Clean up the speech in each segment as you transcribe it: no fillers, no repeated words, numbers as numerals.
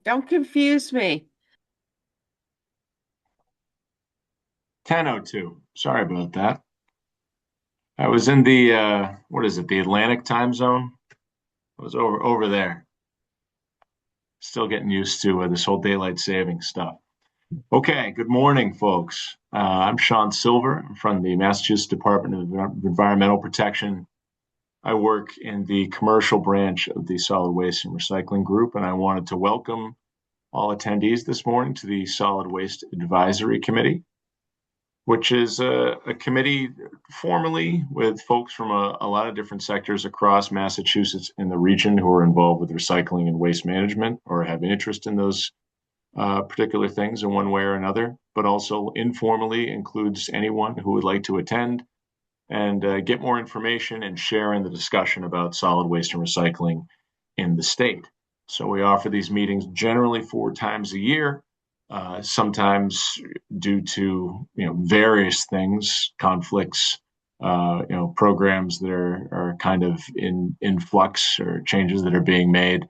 Don't confuse me. 10:02. Sorry about that. I was in the what is it, the Atlantic time zone? I was over there. Still getting used to this whole daylight saving stuff. Okay, good morning, folks. I'm Sean Silver. I'm from the Massachusetts Department of Environmental Protection. I work in the commercial branch of the Solid Waste and Recycling Group, and I wanted to welcome all attendees this morning to the Solid Waste Advisory Committee, which is a committee formally with folks from a lot of different sectors across Massachusetts and the region who are involved with recycling and waste management or have an interest in those particular things in one way or another, but also informally includes anyone who would like to attend and get more information and share in the discussion about solid waste and recycling in the state. So we offer these meetings generally 4 times a year, sometimes due to various things, conflicts, programs that are kind of in flux or changes that are being made.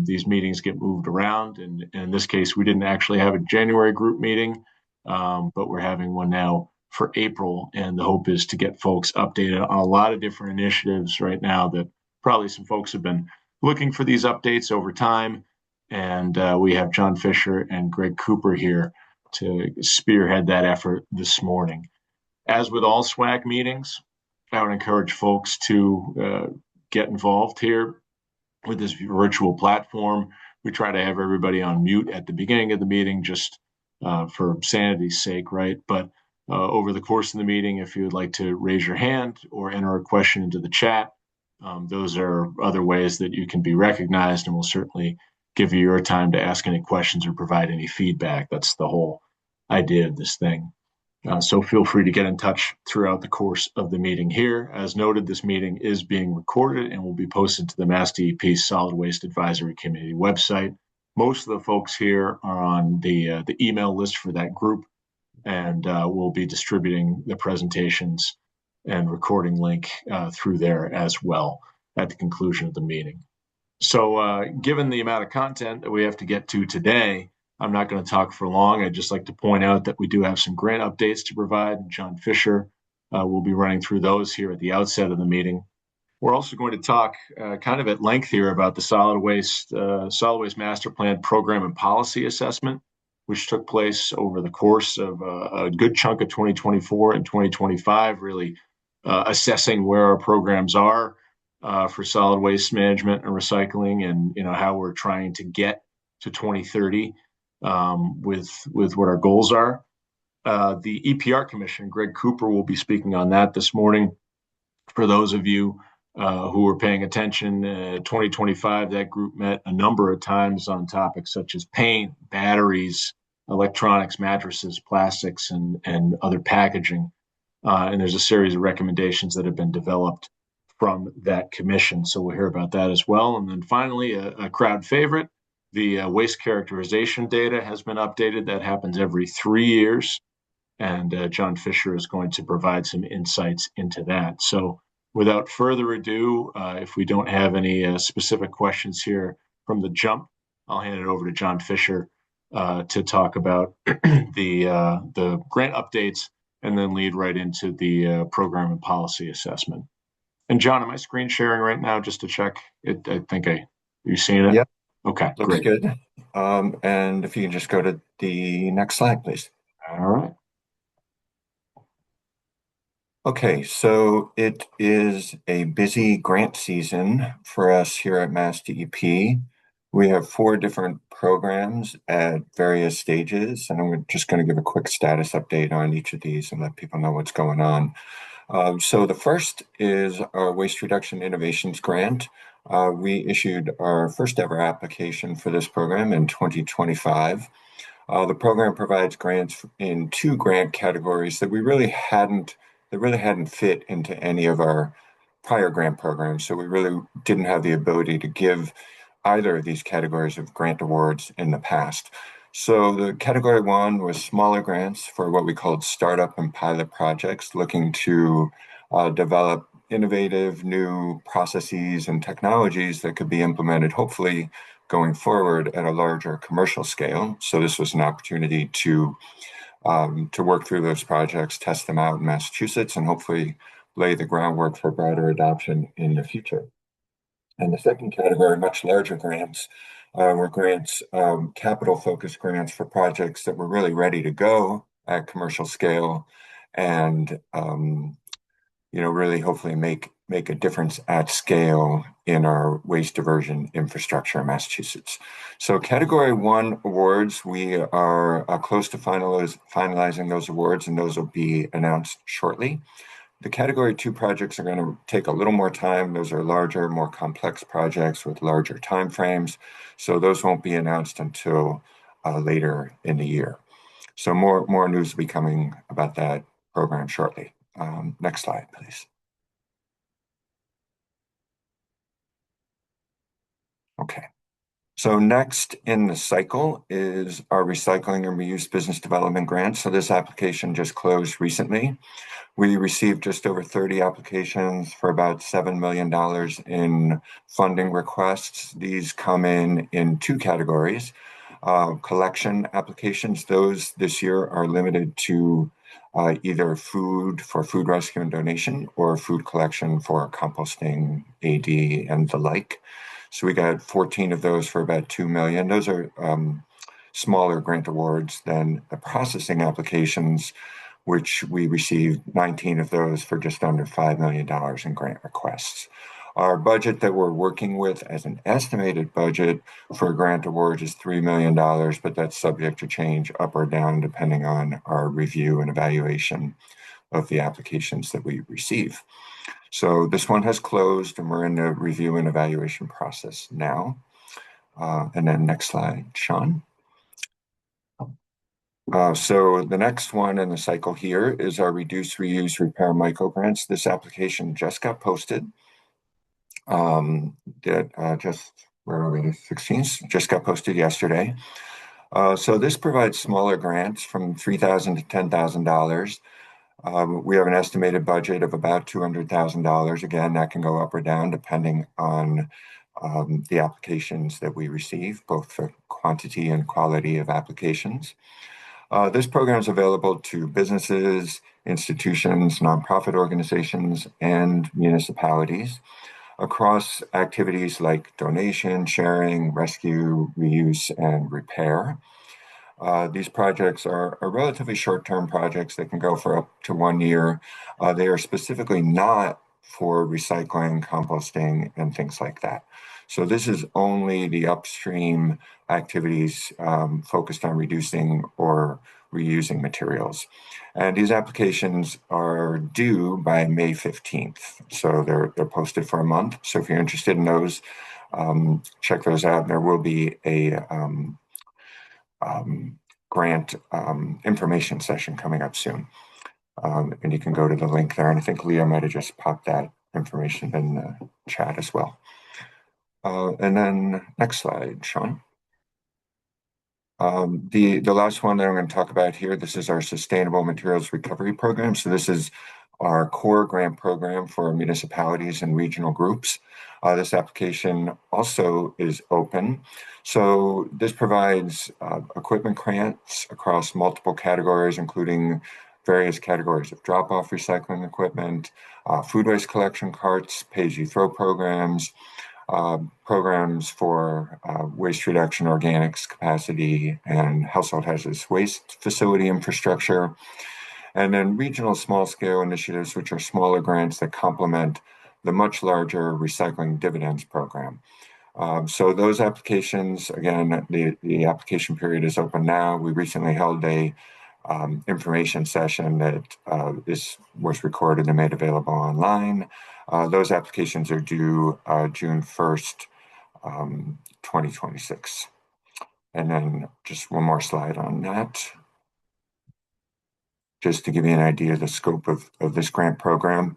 These meetings get moved around, and in this case, we didn't actually have a January group meeting, but we're having one now for April, and the hope is to get folks updated on a lot of different initiatives right now that probably some folks have been looking for these updates over time. And we have John Fisher and Greg Cooper here to spearhead that effort this morning. As with all SWAC meetings, I would encourage folks to get involved here with this virtual platform. We try to have everybody on mute at the beginning of the meeting just for sanity's sake, right? But over the course of the meeting, if you would like to raise your hand or enter a question into the chat, those are other ways that you can be recognized, and we'll certainly give you your time to ask any questions or provide any feedback. That's the whole idea of this thing. So feel free to get in touch throughout the course of the meeting here. As noted, this meeting is being recorded and will be posted to the MassDEP Solid Waste Advisory Committee website. Most of the folks here are on the email list for that group, and we'll be distributing the presentations and recording link through there as well at the conclusion of the meeting. So given the amount of content that we have to get to today, I'm not going to talk for long. I'd just like to point out that we do have some grant updates to provide. John Fisher will be running through those here at the outset of the meeting. We're also going to talk kind of at length here about the solid waste master plan program and policy assessment, which took place over the course of a good chunk of 2024 and 2025, really assessing where our programs are for solid waste management and recycling, and how we're trying to get to 2030 with what our goals are. The EPR Commission, Greg Cooper will be speaking on that this morning. For those of you who are paying attention, 2025, that group met a number of times on topics such as paint, batteries, electronics, mattresses, plastics, and other packaging. And there's a series of recommendations that have been developed from that commission. So we'll hear about that as well. And then finally, a crowd favorite, the waste characterization data has been updated. That happens every 3 years. And John Fisher is going to provide some insights into that. So without further ado, if we don't have any specific questions here from the jump, I'll hand it over to John Fisher to talk about the grant updates and then lead right into the program and policy assessment. And John, am I screen sharing right now just to check? I think you seeing it? Yep, Okay, looks great. good. And if you can just go to the next slide, please. All right. Okay, so it is a busy grant season for us here at MassDEP. We have 4 different programs at various stages, and I'm just going to give a quick status update on each of these and let people know what's going on. So the first is our Waste Reduction Innovations Grant. We issued our first ever application for this program in 2025. The program provides grants in 2 grant categories that really hadn't fit into any of our prior grant programs. So we really didn't have the ability to give either of these categories of grant awards in the past. So the category 1 was smaller grants for what we called startup and pilot projects, looking to develop innovative new processes and technologies that could be implemented hopefully going forward at a larger commercial scale. So this was an opportunity to work through those projects, test them out in Massachusetts, and hopefully lay the groundwork for broader adoption in the future. And the second category, much larger grants, were grants, capital-focused grants for projects that were really ready to go at commercial scale, and really hopefully make a difference at scale in our waste diversion infrastructure in Massachusetts. So Category 1 awards, we are close to finalizing those awards, and those will be announced shortly. The Category 2 projects are going to take a little more time. Those are larger, more complex projects with larger timeframes. So those won't be announced until later in the year. So more news will be coming about that program shortly. Next slide, please. Okay. So next in the cycle is our recycling and reuse business development grant. So this application just closed recently. We received just over 30 applications for about $7 million in funding requests. These come in two categories. Collection applications, those this year are limited to either food for food rescue and donation or food collection for composting, AD, and the like. So we got 14 of those for about 2 million. Those are smaller grant awards than the processing applications, which we received 19 of those for just under $5 million in grant requests. Our budget that we're working with as an estimated budget for grant awards is $3 million, but that's subject to change up or down depending on our review and evaluation of the applications that we receive. So this one has closed and we're in the review and evaluation process now. And then next slide, Sean. So the next one in the cycle here is our reduce, reuse, repair micro grants. This application just got posted. Where are we? The 16th just got posted yesterday. So this provides smaller grants from $3,000 to $10,000. We have an estimated budget of about $200,000. Again, that can go up or down depending on the applications that we receive, both for quantity and quality of applications. This program is available to businesses, institutions, nonprofit organizations, and municipalities across activities like donation, sharing, rescue, reuse, and repair. These projects are relatively short-term projects that can go for up to 1 year. They are specifically not for recycling, composting, and things like that. So this is only the upstream activities focused on reducing or reusing materials. And these applications are due by May 15th. So they're posted for a month. So if you're interested in those, check those out. There will be a grant information session coming up soon. And you can go to the link there. And I think Leah might have just popped that information in the chat as well. And then next slide, Sean. The last one that I'm going to talk about here, this is our Sustainable Materials Recovery Program. So this is our core grant program for municipalities and regional groups. This application also is open. So this provides equipment grants across multiple categories, including various categories of drop-off recycling equipment, food waste collection carts, pay-as-you-throw programs, programs for waste reduction, organics capacity, and household hazardous waste facility infrastructure, and then regional small-scale initiatives, which are smaller grants that complement the much larger recycling dividends program. So those applications, again, the application period is open now. We recently held a information session that was recorded and made available online. Those applications are due June 1st, 2026. And then just one more slide on that, just to give you an idea of the scope of this grant program.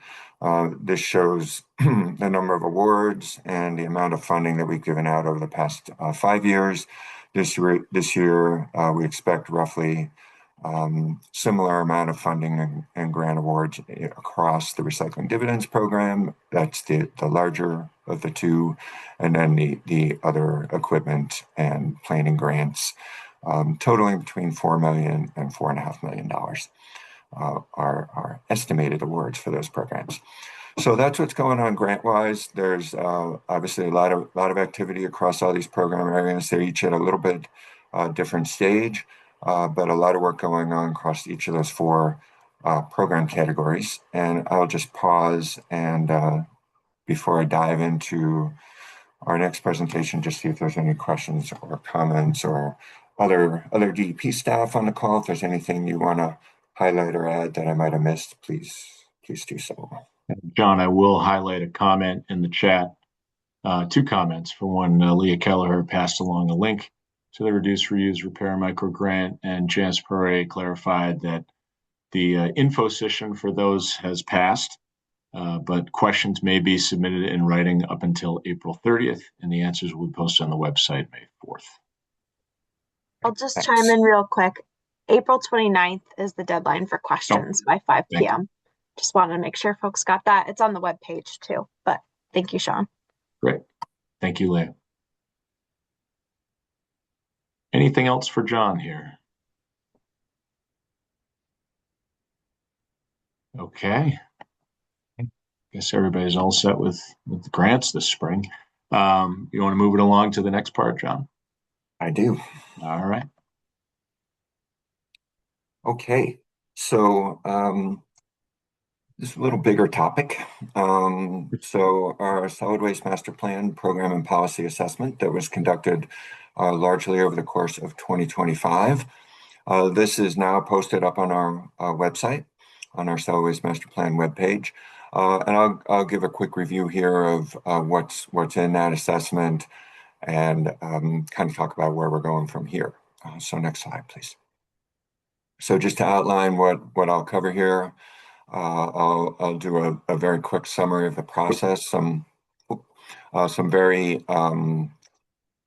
This shows the number of awards and the amount of funding that we've given out over the past 5 years. This year, we expect roughly Similar amount of funding and grant awards across the recycling dividends program. That's the larger of the two, and then the other equipment and planning grants, totaling between $4 million and $4.5 million are estimated awards for those programs. So that's what's going on grant-wise. There's obviously a lot of activity across all these program areas. They're each at a little bit different stage, but a lot of work going on across each of those four program categories. And I'll just pause and before I dive into our next presentation, just see if there's any questions or comments or other DEP staff on the call. If there's anything you want to highlight or add that I might have missed, please do so. John, I will highlight a comment in the chat, two comments. For one, Leah Kelleher passed along a link to the Reduce, Reuse, Repair Micro Grant, and Janice Perret clarified that the info session for those has passed, but questions may be submitted in writing up until April 30th, and the answers will be posted on the website May 4th. I'll just chime Thanks. in real quick. April 29th is the deadline for questions by 5 Thank you. p.m. Just wanted to make sure folks got that. It's on the web page too, but thank you, Sean. Great. Thank you, Leah. Anything else for John here? Okay. Guess everybody's all set with the grants this spring. You want to move it along to the next part, John? I do. All right. Okay. So this is a little bigger topic. So our solid waste master plan program and policy assessment that was conducted largely over the course of 2025. This is now posted up on our website, on our solid waste master plan webpage. And I'll give a quick review here of what's in that assessment and kind of talk about where we're going from here. So next slide, please. So just to outline what I'll cover here, I'll do a very quick summary of the process, some very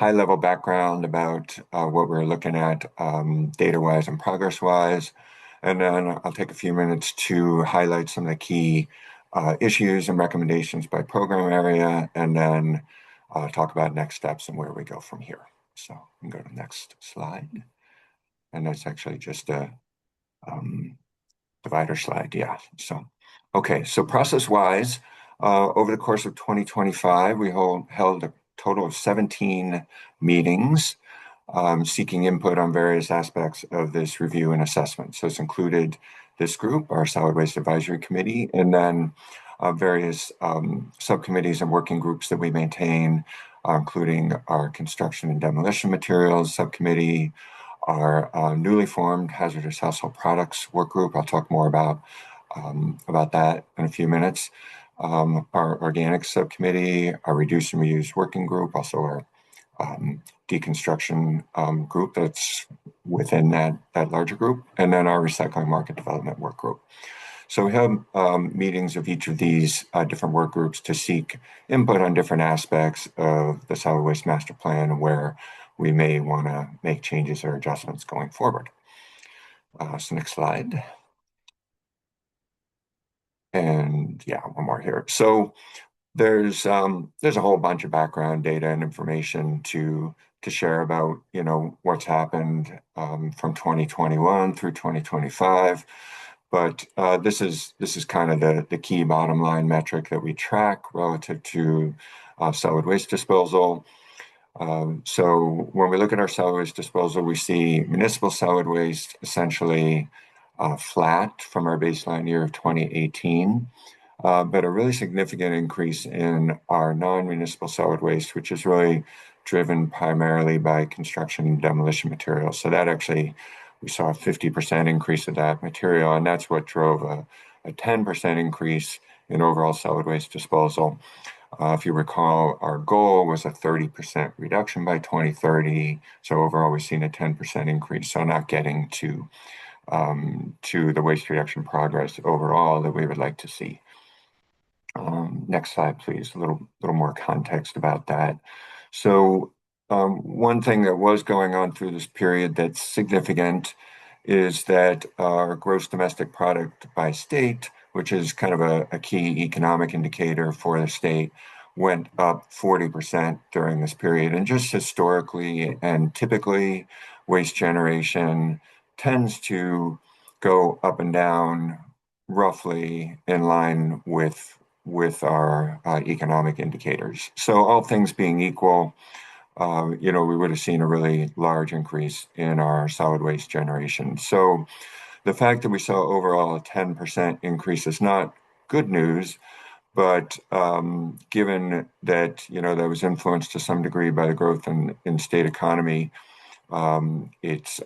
high-level background about what we're looking at data-wise and progress-wise, and then I'll take a few minutes to highlight some of the key issues and recommendations by program area, and then talk about next steps and where we go from here. So I'm going to go to the next slide, and that's actually just a divider slide. Yeah. So, okay. So process-wise, over the course of 2025, we held a total of 17 meetings seeking input on various aspects of this review and assessment. So it's included this group, our Solid Waste Advisory Committee, and then various subcommittees and working groups that we maintain, including our construction and demolition materials subcommittee, our newly formed hazardous household products work group. I'll talk more about that in a few minutes. Our organic subcommittee, our reduce and reuse working group, also our deconstruction group that's within that larger group, and then our recycling market development work group. So we have meetings of each of these different work groups to seek input on different aspects of the solid waste master plan and where we may want to make changes or adjustments going forward. So next slide. And yeah, one more here. So there's a whole bunch of background data and information to share about, what's happened from 2021 through 2025. But this is kind of the key bottom line metric that we track relative to solid waste disposal. So when we look at our solid waste disposal, we see municipal solid waste essentially flat from our baseline year of 2018, but a really significant increase in our non-municipal solid waste, which is really driven primarily by construction and demolition materials. So that actually, we saw a 50% increase of that material, and that's what drove a 10% increase in overall solid waste disposal. If you recall, our goal was a 30% reduction by 2030. So overall, we've seen a 10% increase. So not getting to the waste reduction progress overall that we would like to see. Next slide, please. A little more context about that. So one thing that was going on through this period that's significant is that our gross domestic product by state, which is kind of a key economic indicator for the state, went up 40% during this period. And just historically and typically, waste generation tends to go up and down roughly in line with our economic indicators. So all things being equal, we would have seen a really large increase in our solid waste generation. So the fact that we saw overall a 10% increase is not good news, but given that that was influenced to some degree by the growth in state economy, it's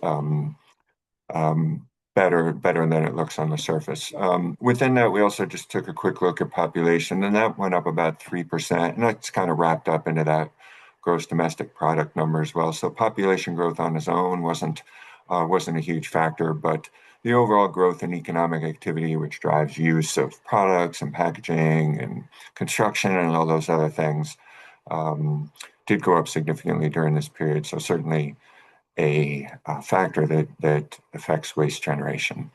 better than it looks on the surface. Within that, we also just took a quick look at population, and that went up about 3%, and that's kind of wrapped up into that gross domestic product number as well. So population growth on its own wasn't a huge factor, but the overall growth in economic activity, which drives use of products and packaging and construction and all those other things, did go up significantly during this period. So certainly a factor that affects waste generation.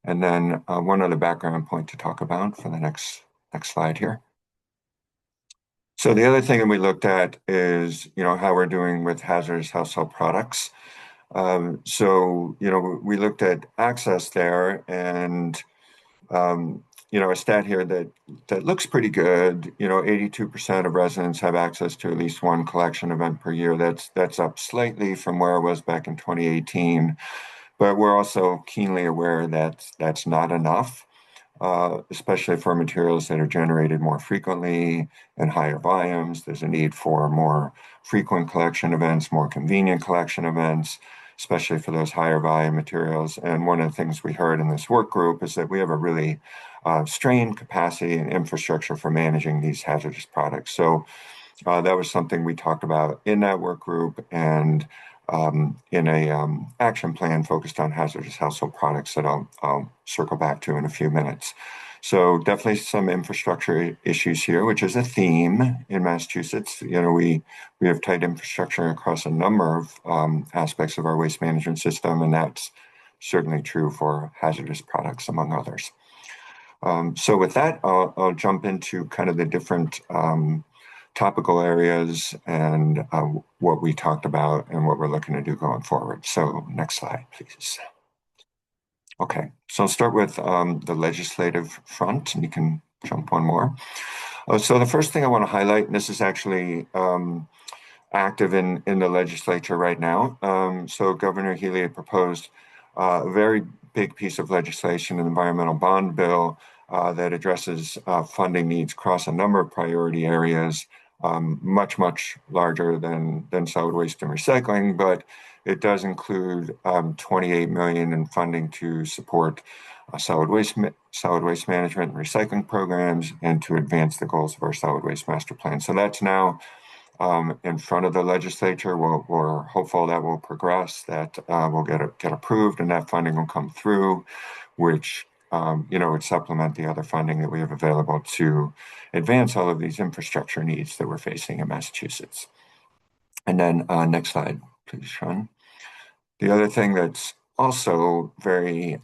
And then one other background point to talk about for the next slide here. So the other thing that we looked at is, how we're doing with hazardous household products. We looked at access there, and a stat here that looks pretty good. 82% of residents have access to at least one collection event per year. That's up slightly from where it was back in 2018, but we're also keenly aware that that's not enough. Especially for materials that are generated more frequently and higher volumes. There's a need for more frequent collection events, more convenient collection events, especially for those higher volume materials. And one of the things we heard in this work group is that we have a really strained capacity and infrastructure for managing these hazardous products. So that was something we talked about in that work group and in a action plan focused on hazardous household products that I'll circle back to in a few minutes. So definitely some infrastructure issues here, which is a theme in Massachusetts. We have tight infrastructure across a number of aspects of our waste management system, and that's certainly true for hazardous products, among others. So with that, I'll jump into kind of the different topical areas and what we talked about and what we're looking to do going forward. So next slide, please. Okay, so I'll start with the legislative front, and you can jump one more. So the first thing I want to highlight, and this is actually active in the legislature right now. So Governor Healy had proposed a very big piece of legislation, an environmental bond bill that addresses funding needs across a number of priority areas, much larger than solid waste and recycling, but it does include $28 million in funding to support solid waste management and recycling programs and to advance the goals of our solid waste master plan. So that's now in front of the legislature. We're hopeful that will progress, that will get approved, and that funding will come through, which would supplement the other funding that we have available to advance all of these infrastructure needs that we're facing in Massachusetts. And then next slide, please, Sean. The other thing that's also very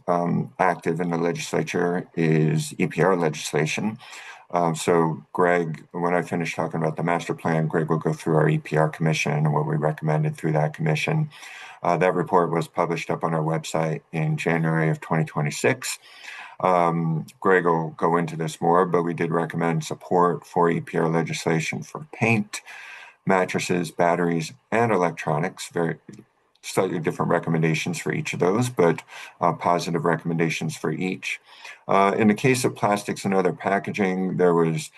active in the legislature is EPR legislation. So Greg, when I finish talking about the master plan, Greg will go through our EPR commission and what we recommended through that commission. That report was published up on our website in January of 2026. Greg will go into this more, but we did recommend support for EPR legislation for paint, mattresses, batteries, and electronics. Very slightly different recommendations for each of those, but positive recommendations for each. In the case of plastics and other packaging, there was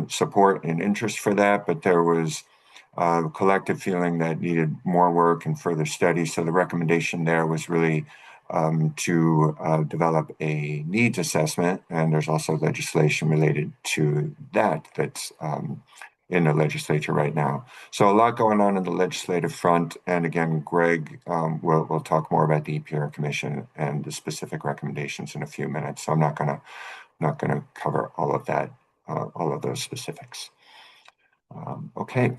support and interest for that, but there was a collective feeling that needed more work and further study. So the recommendation there was really to develop a needs assessment, and there's also legislation related to that's in the legislature right now. So a lot going on in the legislative front, and again, Greg will talk more about the EPR Commission and the specific recommendations in a few minutes. So I'm not gonna cover all of that, all of those specifics. Okay,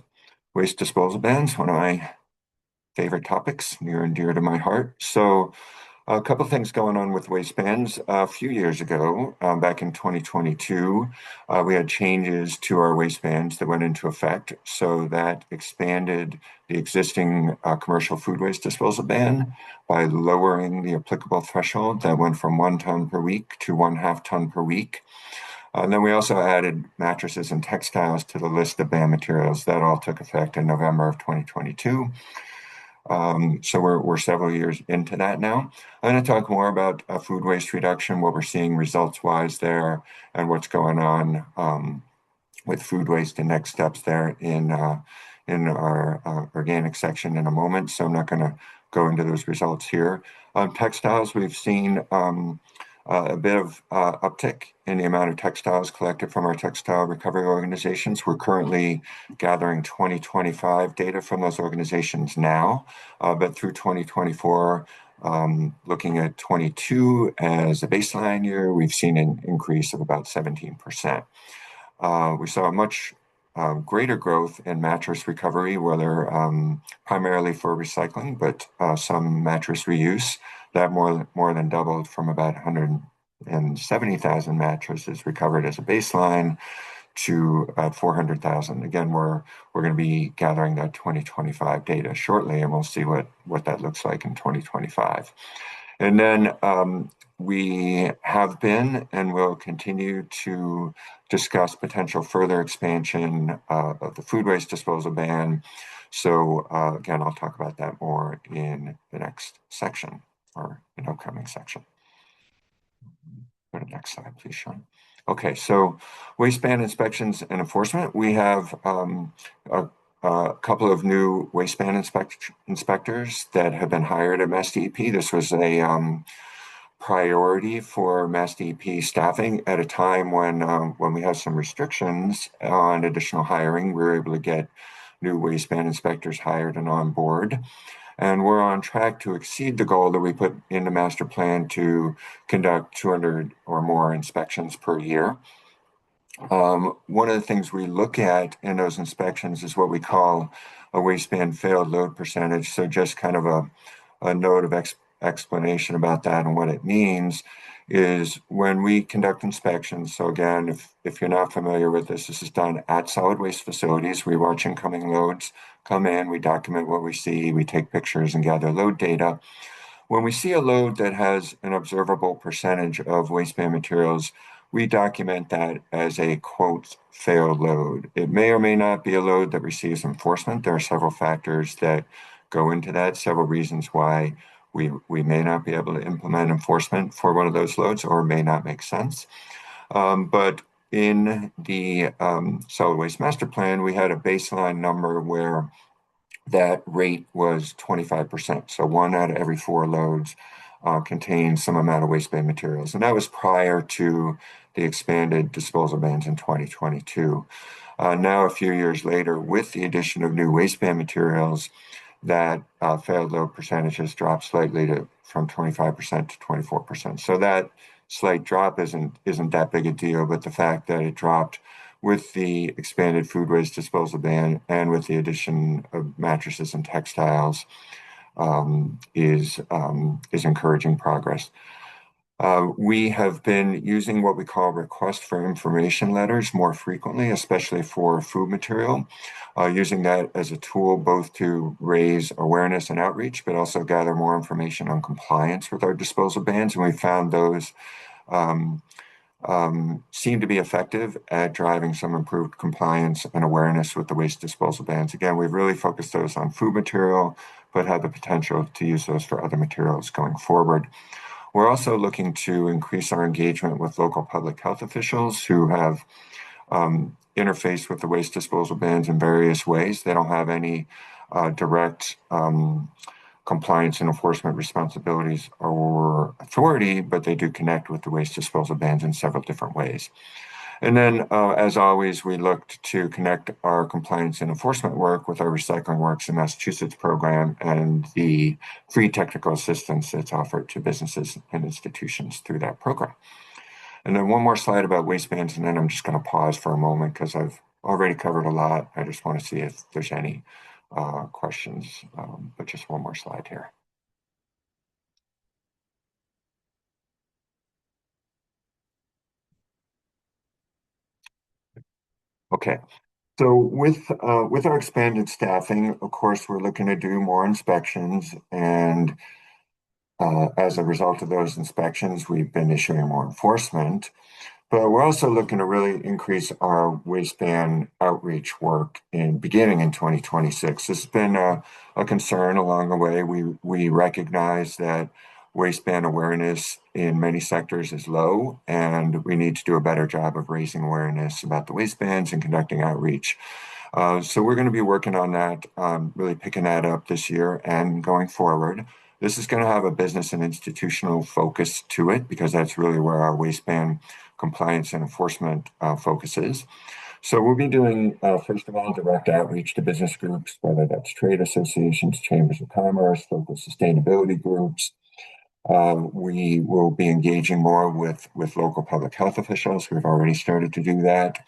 waste disposal bans. One of my favorite topics, near and dear to my heart. So a couple things going on with waistbands. A few years ago, back in 2022, we had changes to our waistbands that went into effect. So that expanded the existing commercial food waste disposal ban by lowering the applicable threshold that went from 1 ton per week to 1/2 ton per week. And then we also added mattresses and textiles to the list of banned materials. That all took effect in November of 2022. So we're several years into that now. I'm going to talk more about food waste reduction, what we're seeing results-wise there, and what's going on with food waste and next steps there in our organic section in a moment. So I'm not going to go into those results here. Textiles, we've seen a bit of uptick in the amount of textiles collected from our textile recovery organizations. We're currently gathering 2025 data from those organizations now, but through 2024, looking at 22 as a baseline year, we've seen an increase of about 17%. We saw a much greater growth in mattress recovery, whether primarily for recycling, but some mattress reuse. That more than doubled from about 170,000 mattresses recovered as a baseline to about 400,000. Again, we're going to be gathering that 2025 data shortly, and we'll see what that looks like in 2025. And then we have been and will continue to discuss potential further expansion of the food waste disposal ban. So again, I'll talk about that more in the next section or an upcoming section. Go to the next slide, please, Sean. Okay, so waistband inspections and enforcement. We have a couple of new waistband inspectors that have been hired at MassDEP. This was a priority for MassDEP staffing at a time when we have some restrictions on additional hiring. We were able to get new waistband inspectors hired and on board. And we're on track to exceed the goal that we put in the master plan to conduct 200 or more inspections per year. One of the things we look at in those inspections is what we call a waistband failed load percentage. So just kind of a note of explanation about that and what it means is when we conduct inspections. So again, if you're not familiar with this, this is done at solid waste facilities. We watch incoming loads come in, we document what we see, we take pictures and gather load data. When we see a load that has an observable percentage of waistband materials, we document that as a quote failed load. It may or may not be a load that receives enforcement. There are several factors that go into that, several reasons why we may not be able to implement enforcement for one of those loads or may not make sense. But in the solid waste master plan, we had a baseline number where that rate was 25%. So 1 out of every 4 loads contains some amount of waistband materials. And that was prior to the expanded disposal bans in 2022. Now, a few years later, with the addition of new waistband materials, that failed load percentage has dropped slightly from 25% to 24%. So that slight drop isn't that big a deal, but the fact that it dropped with the expanded food waste disposal ban and with the addition of mattresses and textiles is encouraging progress. We have been using what we call request for information letters more frequently, especially for food material, using that as a tool both to raise awareness and outreach, but also gather more information on compliance with our disposal bans. And we found those seem to be effective at driving some improved compliance and awareness with the waste disposal bans. Again, we've really focused those on food material, but have the potential to use those for other materials going forward. We're also looking to increase our engagement with local public health officials who have interfaced with the waste disposal bans in various ways. They don't have any direct compliance and enforcement responsibilities or authority, but they do connect with the waste disposal bans in several different ways. And then, as always, we looked to connect our compliance and enforcement work with our Recycling Works in Massachusetts program and the free technical assistance that's offered to businesses and institutions through that program. And then one more slide about waistbands, and then I'm just going to pause for a moment because I've already covered a lot. I just want to see if there's any questions. But just one more slide here. Okay. So with our expanded staffing, of course, we're looking to do more inspections, and as a result of those inspections, we've been issuing more enforcement. But we're also looking to really increase our waistband outreach work beginning in 2026. This has been a concern along the way. We recognize that waistband awareness in many sectors is low, and we need to do a better job of raising awareness about the waistbands and conducting outreach. So we're going to be working on that, really picking that up this year and going forward. This is going to have a business and institutional focus to it because that's really where our waistband compliance and enforcement focus is. So we'll be doing, first of all, direct outreach to business groups, whether that's trade associations, chambers of commerce, local sustainability groups. We will be engaging more with local public health officials. We've already started to do that.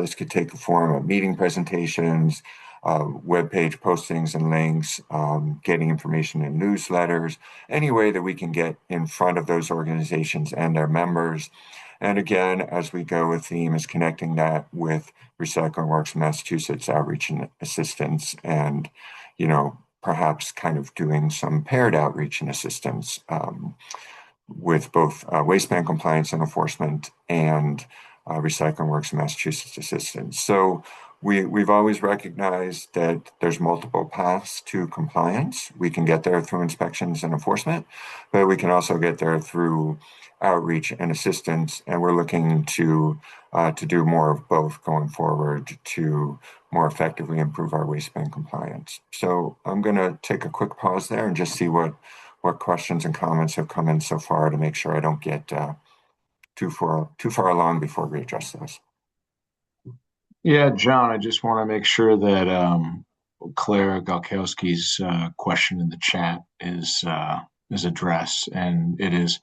This could take the form of meeting presentations, web page postings and links, getting information in newsletters, any way that we can get in front of those organizations and their members. And again, as we go, a theme is connecting that with Recycling Works Massachusetts outreach and assistance, and perhaps kind of doing some paired outreach and assistance with both waistband compliance and enforcement and Recycling Works Massachusetts assistance. So we've always recognized that there's multiple paths to compliance. We can get there through inspections and enforcement, but we can also get there through outreach and assistance. And we're looking to do more of both going forward to more effectively improve our waistband compliance. So I'm going to take a quick pause there and just see what questions and comments have come in so far to make sure I don't get too far along before we address those. Yeah, John, I just want to make sure that Claire Galkowski's question in the chat is addressed, and it is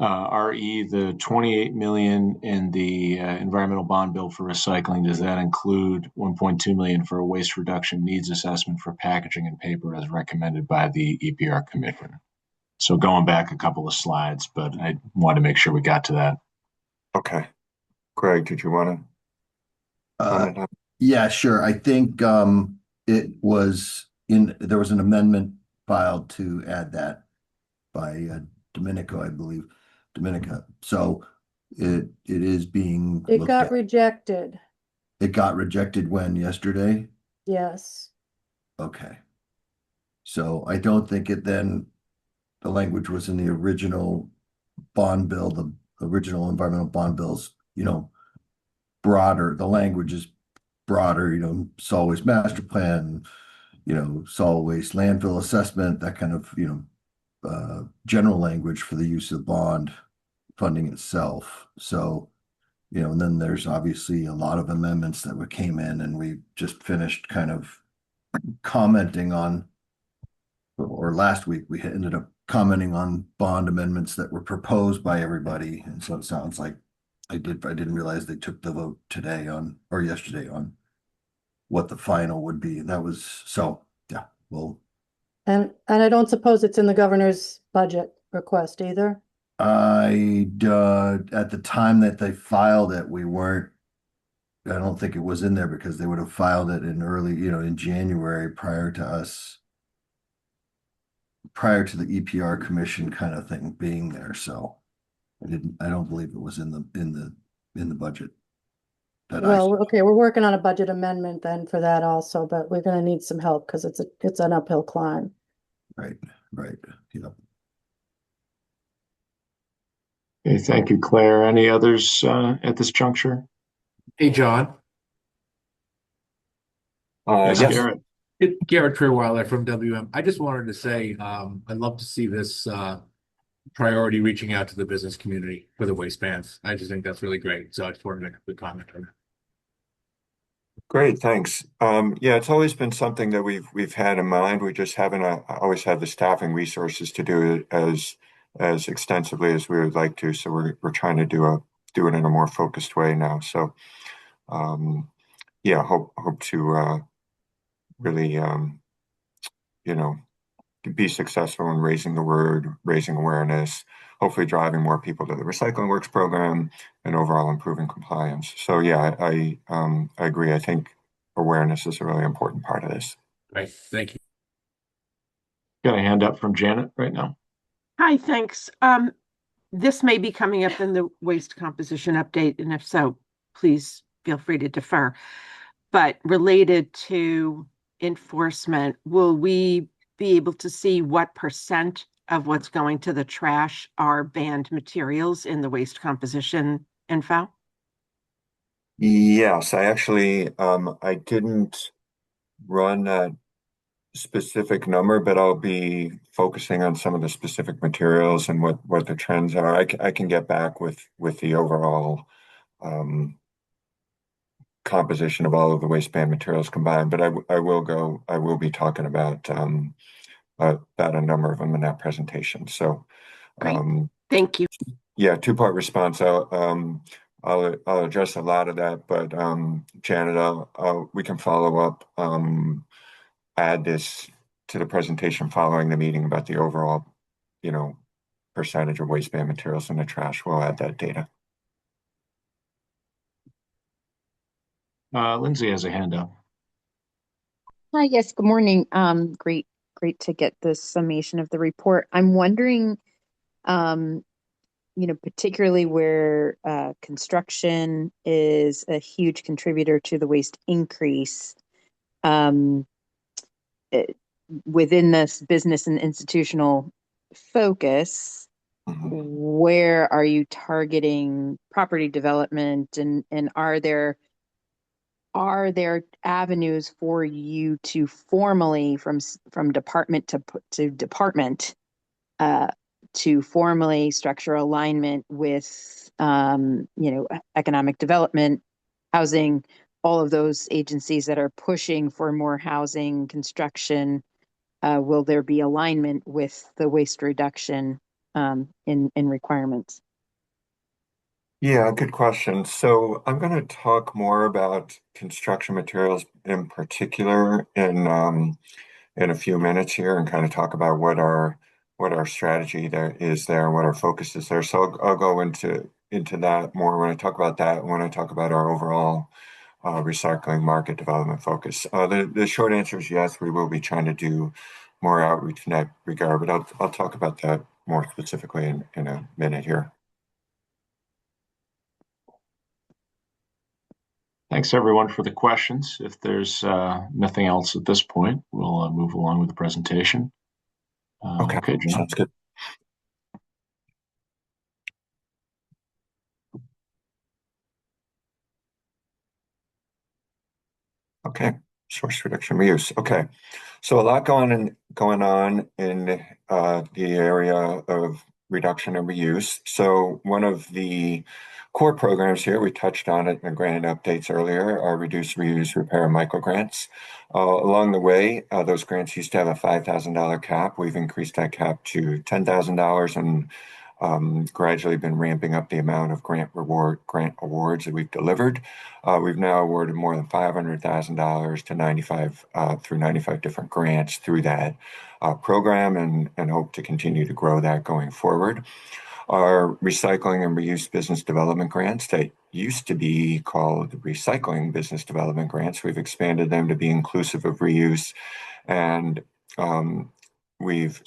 RE the 28 million in the environmental bond bill for recycling. Does that include 1.2 million for a waste reduction needs assessment for packaging and paper as recommended by the EPR Commission? So going back a couple of slides, but I wanted to make sure we got to that. Okay. Greg, did you want to comment on? Yeah, sure. I think there was an amendment filed to add that by Domenico, I believe, Dominica. So it is being It looked got at. rejected. It got rejected when yesterday? Yes. Okay. So I don't think the language was in the original bond bill, the original environmental bond bills, broader. The language is broader, solid waste master plan, solid waste landfill assessment, that kind of, general language for the use of bond funding itself. So, and then there's obviously a lot of amendments that came in, and we just finished kind of commenting on, or last week we ended up commenting on bond amendments that were proposed by everybody. And so it sounds like I didn't realize they took the vote today or yesterday on what the final would be. And that was, so yeah, well. And I don't suppose it's in the governor's budget request either. At the time that they filed it, I don't think it was in there because they would have filed it in early, in January prior to the EPR commission kind of thing being there. So I don't believe it was in the budget. Well, okay, we're working on a budget amendment then for that also, but we're gonna need some help because it's an uphill climb. Right. Yep. Okay, thank you, Claire. Any others at this juncture? Hey, John. Yes, Yes. Garrett. Garrett Trewiler from WM. I just wanted to say I'd love to see this priority reaching out to the business community for the waistbands. I just think that's really great. So I just wanted to make a quick comment on that. Great, thanks. Yeah, it's always been something that we've had in mind. We just haven't always had the staffing resources to do it as extensively as we would like to. So we're trying to do it in a more focused way now. So yeah, hope to really, you know, be successful in raising the word, raising awareness, hopefully driving more people to the Recycling Works program and overall improving compliance. So yeah, I agree. I think awareness is a really important part of this. Right. Thank you. Got a hand up from Janet right now. Hi, thanks. This may be coming up in the waste composition update, and if so, please feel free to defer. But related to enforcement, will we be able to see what percent of what's going to the trash are banned materials in the waste composition info? Yes, I actually, I didn't run that specific number, but I'll be focusing on some of the specific materials and what the trends are. I can get back with the overall composition of all of the waistband materials combined, but I will be talking about a number of them in that presentation. So Great. Thank you. yeah, two-part response. I'll address a lot of that, but Janet, we can follow up, add this to the presentation following the meeting about the overall, you know, percentage of waistband materials in the trash. We'll add that data. Lindsay has a hand up. Hi, yes, good morning. Great to get the summation of the report. I'm wondering, particularly where construction is a huge contributor to the waste increase, um, it- within this business and institutional focus, where are you targeting property development, and are there avenues for you to formally from department to department to formally structure alignment with economic development, housing, all of those agencies that are pushing for more housing construction? Will there be alignment with the waste reduction in requirements? Yeah, good question. So I'm going to talk more about construction materials in particular in a few minutes here, and kind of talk about what our strategy there is there, what our focus is there. So I'll go into that more when I talk about that, when I talk about our overall recycling market development focus. The short answer is yes, we will be trying to do more outreach in that regard, but I'll talk about that more specifically in a minute here. Thanks everyone for the questions. If there's nothing else at this point, we'll move along with the presentation. Okay, John. Sounds good. Okay, source reduction reuse. Okay, so a lot going on in the area of reduction and reuse. So one of the core programs here, we touched on it in the grant updates earlier, are reduce, reuse, repair, and micro grants. Along the way, those grants used to have a $5,000 cap. We've increased that cap to $10,000 and gradually been ramping up the amount of grant awards that we've delivered. We've now awarded more than $500,000 to 95 through 95 different grants through that program, and hope to continue to grow that going forward. Our recycling and reuse business development grants that used to be called recycling business development grants, we've expanded them to be inclusive of reuse, and we've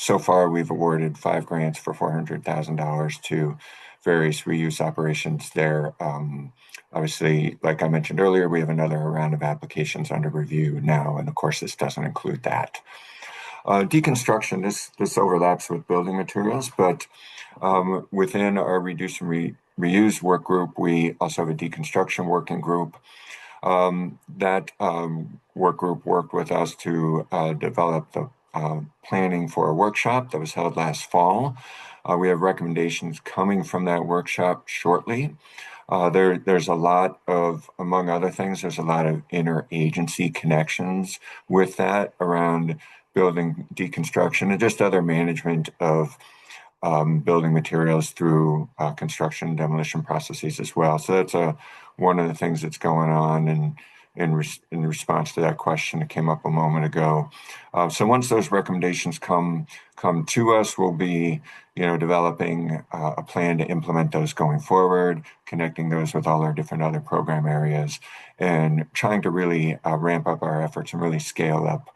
awarded 5 grants for $400,000 to various reuse operations there. Obviously, like I mentioned earlier, we have another round of applications under review now, and of course, this doesn't include that. Deconstruction, this overlaps with building materials, but within our reduce and reuse work group, we also have a deconstruction working group. That work group worked with us to develop the planning for a workshop that was held last fall. We have recommendations coming from that workshop shortly. There's a lot of, among other things, there's a lot of interagency connections with that around building deconstruction and just other management of building materials through construction and demolition processes as well. So that's one of the things that's going on, and in response to that question that came up a moment ago. So once those recommendations come to us, we'll be, developing a plan to implement those going forward, connecting those with all our different other program areas, and trying to really ramp up our efforts and really scale up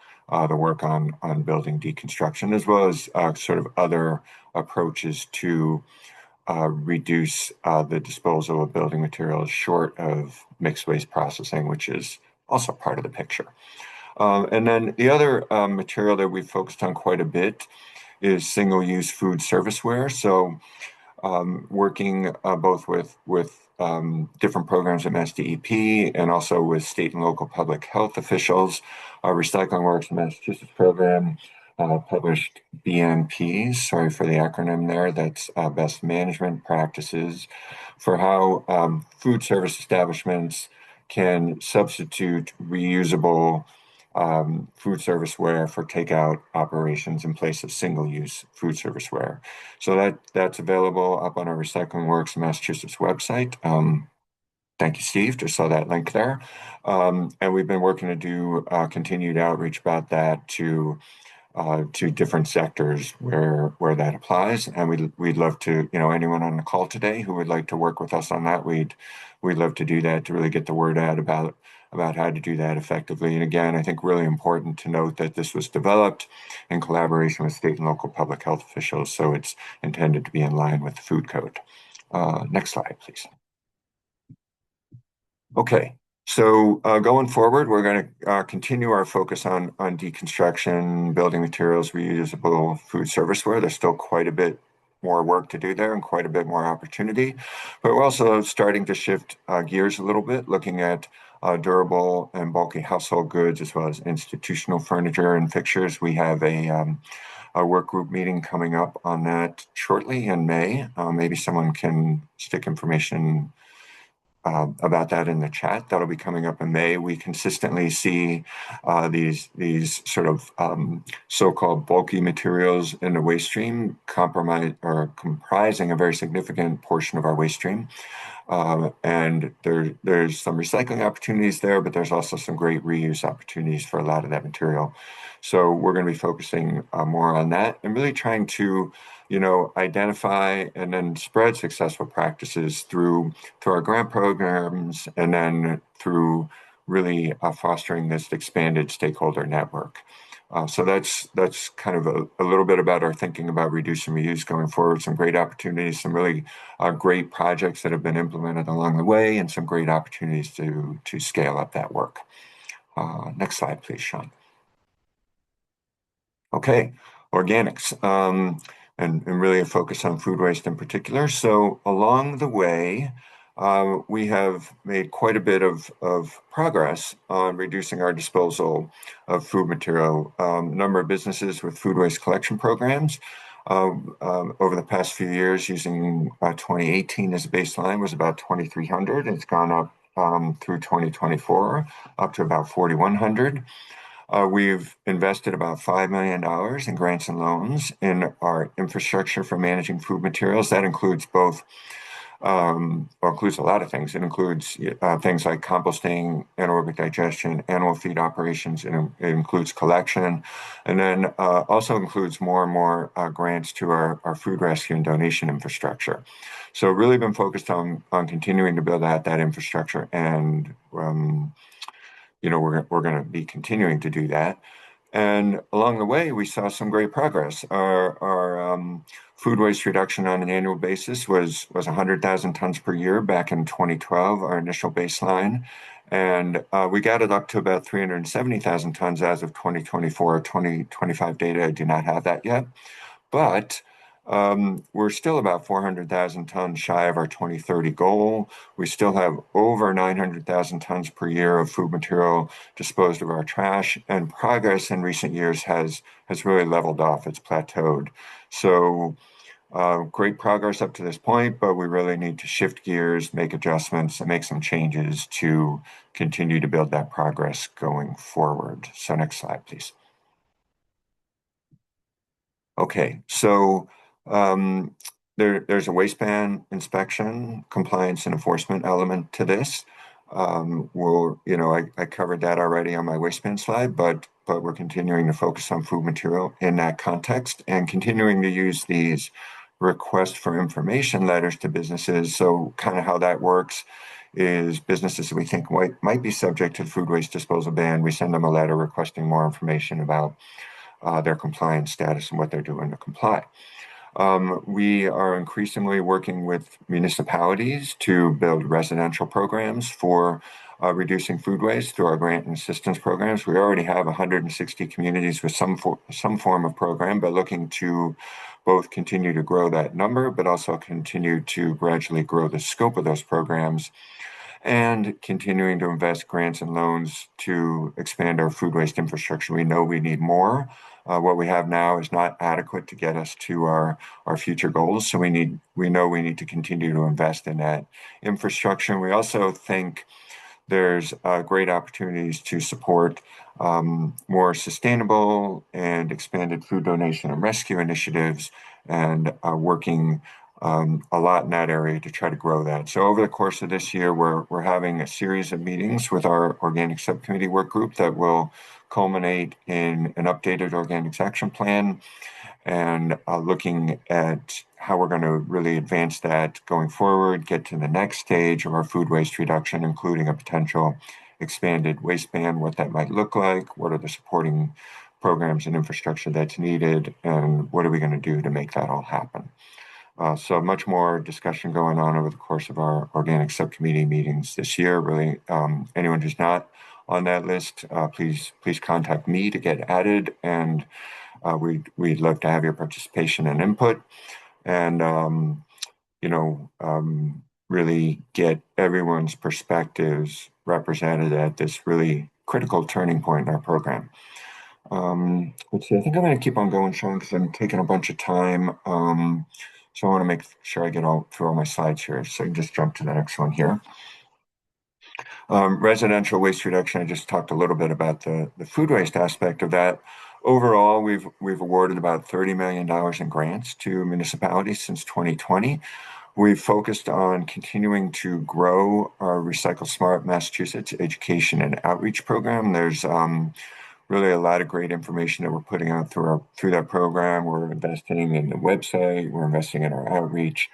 the work on building deconstruction, as well as sort of other approaches to reduce the disposal of building materials short of mixed waste processing, which is also part of the picture. And then the other material that we've focused on quite a bit is single-use food serviceware. So working both with different programs at MassDEP and also with state and local public health officials. Our Recycling Works Massachusetts program published BMPs, sorry for the acronym there, that's best management practices for how food service establishments can substitute reusable food serviceware for takeout operations in place of single-use food serviceware. So that's available up on our Recycling Works Massachusetts website. Thank you, Steve. Just saw that link there. And we've been working to do continued outreach about that to different sectors where that applies. And we'd love to, anyone on the call today who would like to work with us on that, we'd love to do that to really get the word out about how to do that effectively. And again, I think really important to note that this was developed in collaboration with state and local public health officials, so it's intended to be in line with the food code. Next slide, please. Okay, so going forward, we're going to continue our focus on deconstruction, building materials, reusable food serviceware. There's still quite a bit more work to do there and quite a bit more opportunity, but we're also starting to shift gears a little bit, looking at durable and bulky household goods as well as institutional furniture and fixtures. We have a work group meeting coming up on that shortly in May. Maybe someone can stick information about that in the chat. That'll be coming up in May. We consistently see these sort of so-called bulky materials in the waste stream comprising a very significant portion of our waste stream. And there's some recycling opportunities there, but there's also some great reuse opportunities for a lot of that material. So we're going to be focusing more on that and really trying to, identify and then spread successful practices through our grant programs and then through really fostering this expanded stakeholder network. So that's kind of a little bit about our thinking about reduce and reuse going forward. Some great opportunities, some really great projects that have been implemented along the way, and some great opportunities to scale up that work. Next slide, please, Sean. Okay, organics, and really a focus on food waste in particular. So along the way, we have made quite a bit of progress on reducing our disposal of food material. Number of businesses with food waste collection programs over the past few years, using 2018 as a baseline, was about 2,300. It's gone up through 2024 up to about 4,100. We've invested about $5 million in grants and loans in our infrastructure for managing food materials. That includes both, includes a lot of things. It includes things like composting, anaerobic digestion, animal feed operations. It includes collection, and then also includes more and more grants to our food rescue and donation infrastructure. So really been focused on continuing to build out that infrastructure, and we're going to be continuing to do that. And along the way, we saw some great progress. Our food waste reduction on an annual basis was 100,000 tons per year back in 2012, our initial baseline. And we got it up to about 370,000 tons as of 2024. 2025 data, I do not have that yet. But we're still about 400,000 tons shy of our 2030 goal. We still have over 900,000 tons per year of food material disposed of our trash, and progress in recent years has really leveled off. It's plateaued. So great progress up to this point, but we really need to shift gears, make adjustments, and make some changes to continue to build that progress going forward. So next slide, please. Okay, so there's a waste ban inspection, compliance, and enforcement element to this. I covered that already on my waistband slide, but we're continuing to focus on food material in that context and continuing to use these request for information letters to businesses. So kind of how that works is businesses that we think might be subject to the food waste disposal ban. We send them a letter requesting more information about their compliance status and what they're doing to comply. We are increasingly working with municipalities to build residential programs for reducing food waste through our grant and assistance programs. We already have 160 communities with some form of program, but looking to both continue to grow that number, but also continue to gradually grow the scope of those programs and continuing to invest grants and loans to expand our food waste infrastructure. We know we need more. What we have now is not adequate to get us to our future goals. So we know we need to continue to invest in that infrastructure. We also think there's great opportunities to support more sustainable and expanded food donation and rescue initiatives, and working a lot in that area to try to grow that. So over the course of this year, we're having a series of meetings with our organic subcommittee work group that will culminate in an updated organics action plan, and looking at how we're going to really advance that going forward, get to the next stage of our food waste reduction, including a potential expanded waste ban, what that might look like, what are the supporting programs and infrastructure that's needed, and what are we going to do to make that all happen. So much more discussion going on over the course of our organic subcommittee meetings this year. Really, anyone who's not on that list, please contact me to get added, and we'd love to have your participation and input, and really get everyone's perspectives represented at this really critical turning point in our program. Let's see, I think I'm going to keep on going, Sean, because I'm taking a bunch of time. So I want to make sure I get through all my slides here. So I can just jump to the next one here. Residential waste reduction, I just talked a little bit about the food waste aspect of that. Overall, we've awarded about $30 million in grants to municipalities since 2020. We've focused on continuing to grow our Recycle Smart Massachusetts education and outreach program. There's really a lot of great information that we're putting out through that program. We're investing in the website, we're investing in our outreach.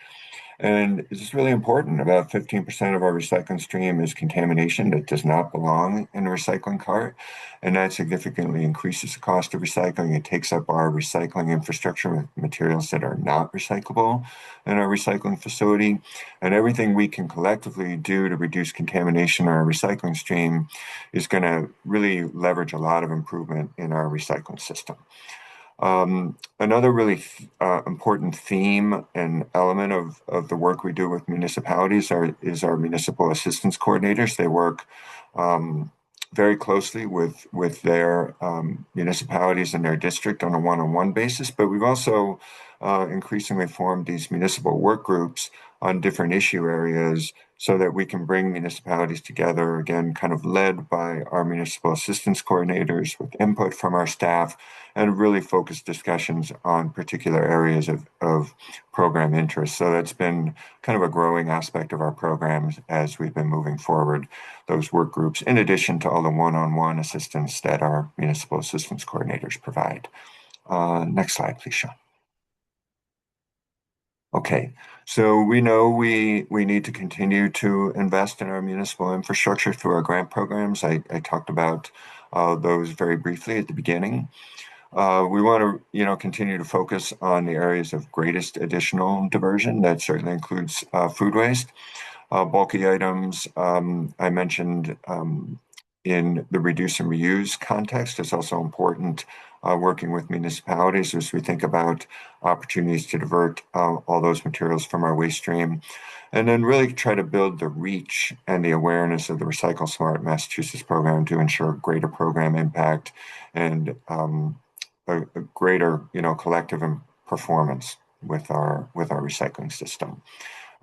And this is really important. About 15% of our recycling stream is contamination that does not belong in a recycling cart. And that significantly increases the cost of recycling. It takes up our recycling infrastructure with materials that are not recyclable in our recycling facility. And everything we can collectively do to reduce contamination in our recycling stream is going to really leverage a lot of improvement in our recycling system. Another really important theme and element of the work we do with municipalities is our municipal assistance coordinators. They work very closely with their municipalities in their district on a one-on-one basis, but we've also increasingly formed these municipal work groups on different issue areas so that we can bring municipalities together, again, kind of led by our municipal assistance coordinators with input from our staff, and really focused discussions on particular areas of program interest. So that's been kind of a growing aspect of our programs as we've been moving forward, those work groups, in addition to all the one-on-one assistance that our municipal assistance coordinators provide. Next slide, please, Sean. Okay, so we know we need to continue to invest in our municipal infrastructure through our grant programs. I talked about those very briefly at the beginning. We want to, continue to focus on the areas of greatest additional diversion. That certainly includes food waste. Bulky items, I mentioned in the reduce and reuse context. It's also important working with municipalities as we think about opportunities to divert all those materials from our waste stream, and then really try to build the reach and the awareness of the Recycle Smart Massachusetts program to ensure greater program impact and a greater, collective performance with our recycling system.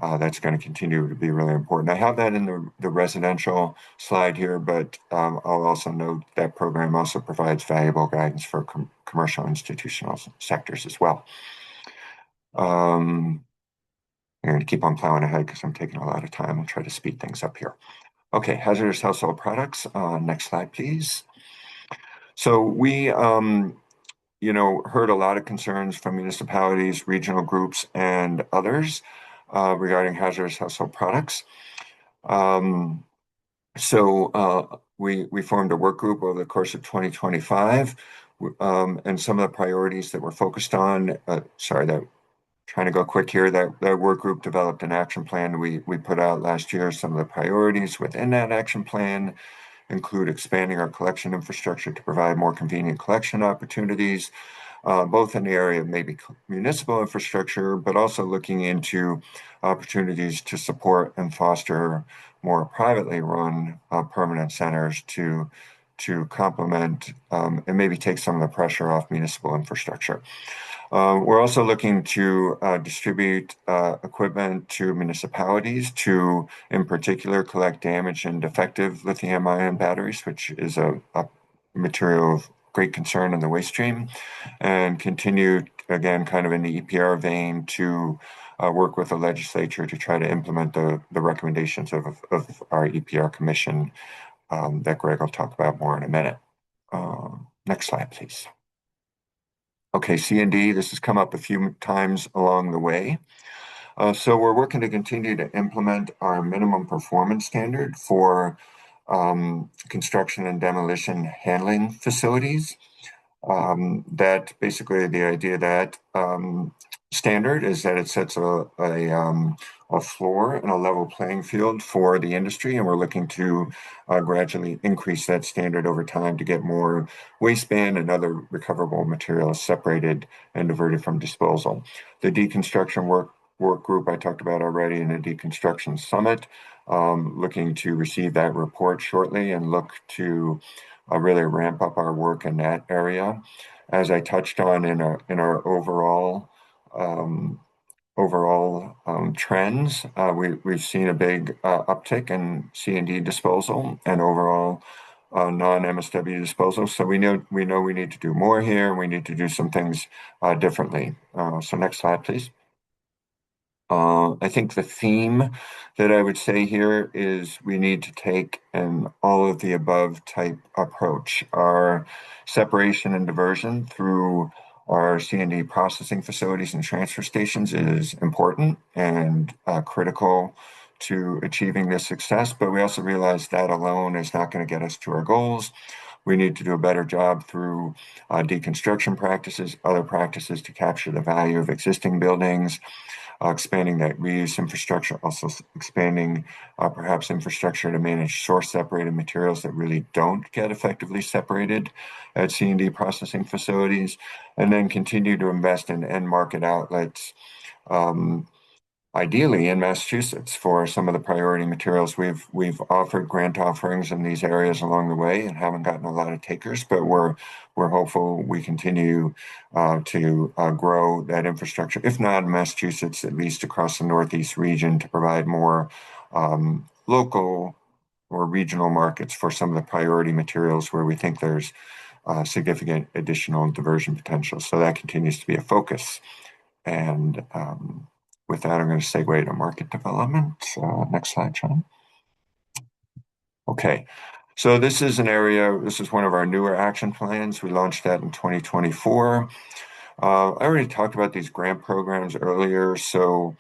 That's going to continue to be really important. I have that in the residential slide here, but I'll also note that program also provides valuable guidance for commercial institutional sectors as well. I'm going to keep on plowing ahead because I'm taking a lot of time. I'll try to speed things up here. Okay, hazardous household products. Next slide, please. So we, heard a lot of concerns from municipalities, regional groups, and others regarding hazardous household products. We formed a work group over the course of 2025, and some of the priorities that we're focused on. Trying to go quick here. That work group developed an action plan we put out last year. Some of the priorities within that action plan include expanding our collection infrastructure to provide more convenient collection opportunities, both in the area of maybe municipal infrastructure, but also looking into opportunities to support and foster more privately run permanent centers to complement and maybe take some of the pressure off municipal infrastructure. We're also looking to distribute equipment to municipalities to, in particular, collect damaged and defective lithium-ion batteries, which is a material of great concern in the waste stream, and continue, again, kind of in the EPR vein, to work with the legislature to try to implement the recommendations of our EPR commission that Greg will talk about more in a minute. Next slide, please. Okay, C&D, this has come up a few times along the way. So we're working to continue to implement our minimum performance standard for construction and demolition handling facilities. That basically the idea that standard is that it sets a floor and a level playing field for the industry, and we're looking to gradually increase that standard over time to get more wasteland and other recoverable materials separated and diverted from disposal. The deconstruction work group I talked about already in the deconstruction summit, looking to receive that report shortly and look to really ramp up our work in that area. As I touched on in our overall trends, we've seen a big uptick in C&D disposal and overall non-MSW disposal. So we know we need to do more here, and we need to do some things differently. So next slide, please. I think the theme that I would say here is we need to take an all of the above type approach. Our separation and diversion through our C&D processing facilities and transfer stations is important and critical to achieving this success, but we also realize that alone is not going to get us to our goals. We need to do a better job through deconstruction practices, other practices to capture the value of existing buildings, expanding that reuse infrastructure, also expanding perhaps infrastructure to manage source separated materials that really don't get effectively separated at C&D processing facilities, and then continue to invest in end market outlets, ideally in Massachusetts for some of the priority materials. We've offered grant offerings in these areas along the way and haven't gotten a lot of takers, but we're hopeful we continue to grow that infrastructure, if not in Massachusetts, at least across the Northeast region, to provide more local or regional markets for some of the priority materials where we think there's significant additional diversion potential. So that continues to be a focus. And with that, I'm going to segue to market development. Next slide, John. Okay, so this is one of our newer action plans. We launched that in 2024. I already talked about these grant programs earlier, so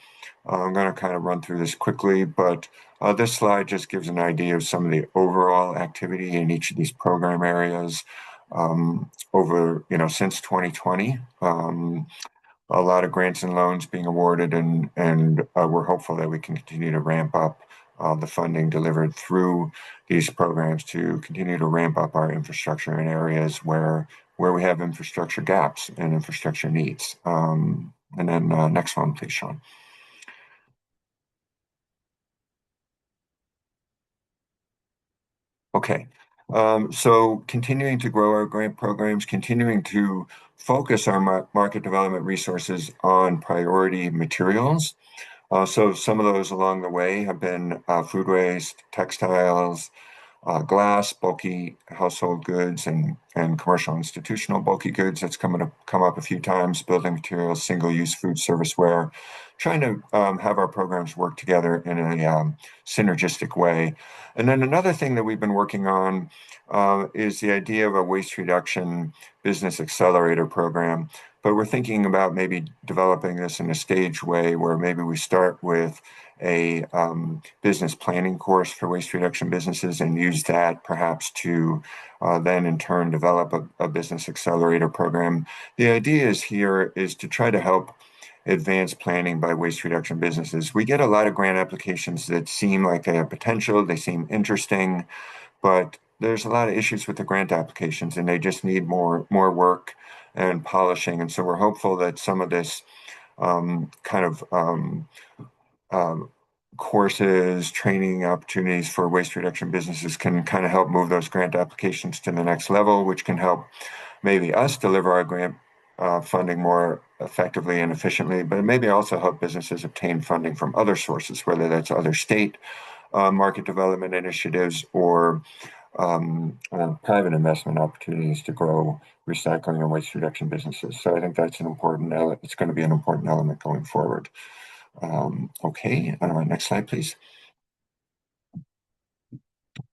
I'm going to kind of run through this quickly, but this slide just gives an idea of some of the overall activity in each of these program areas over, since 2020. A lot of grants and loans being awarded, and we're hopeful that we can continue to ramp up the funding delivered through these programs to continue to ramp up our infrastructure in areas where we have infrastructure gaps and infrastructure needs. And then next one, please, Sean. Okay, so continuing to grow our grant programs, continuing to focus our market development resources on priority materials. So some of those along the way have been food waste, textiles, glass, bulky household goods, and and commercial institutional bulky goods. That's come up a few times. Building materials, single-use food serviceware. Trying to have our programs work together in a synergistic way. And then another thing that we've been working on is the idea of a waste reduction business accelerator program. But we're thinking about maybe developing this in a staged way where maybe we start with a business planning course for waste reduction businesses and use that perhaps to then in turn develop a business accelerator program. The idea is to try to help advance planning by waste reduction businesses. We get a lot of grant applications that seem like they have potential, they seem interesting, but there's a lot of issues with the grant applications and they just need more work and polishing. And so we're hopeful that some of this kind of courses, training opportunities for waste reduction businesses can kind of help move those grant applications to the next level, which can help maybe us deliver our grant funding more effectively and efficiently, but maybe also help businesses obtain funding from other sources, whether that's other state market development initiatives or private investment opportunities to grow recycling and waste reduction businesses. So I think that's it's going to be an important element going forward. Okay, next slide, please.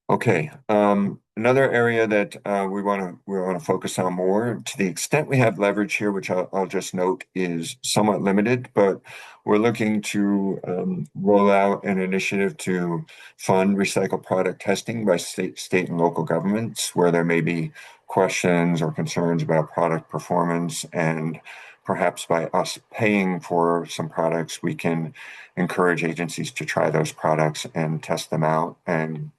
Okay, another area that we want to focus on more, to the extent we have leverage here, which I'll just note is somewhat limited, but we're looking to roll out an initiative to fund recycled product testing by state and local governments where there may be questions or concerns about product performance, and perhaps by us paying for some products, we can encourage agencies to try those products and test them out and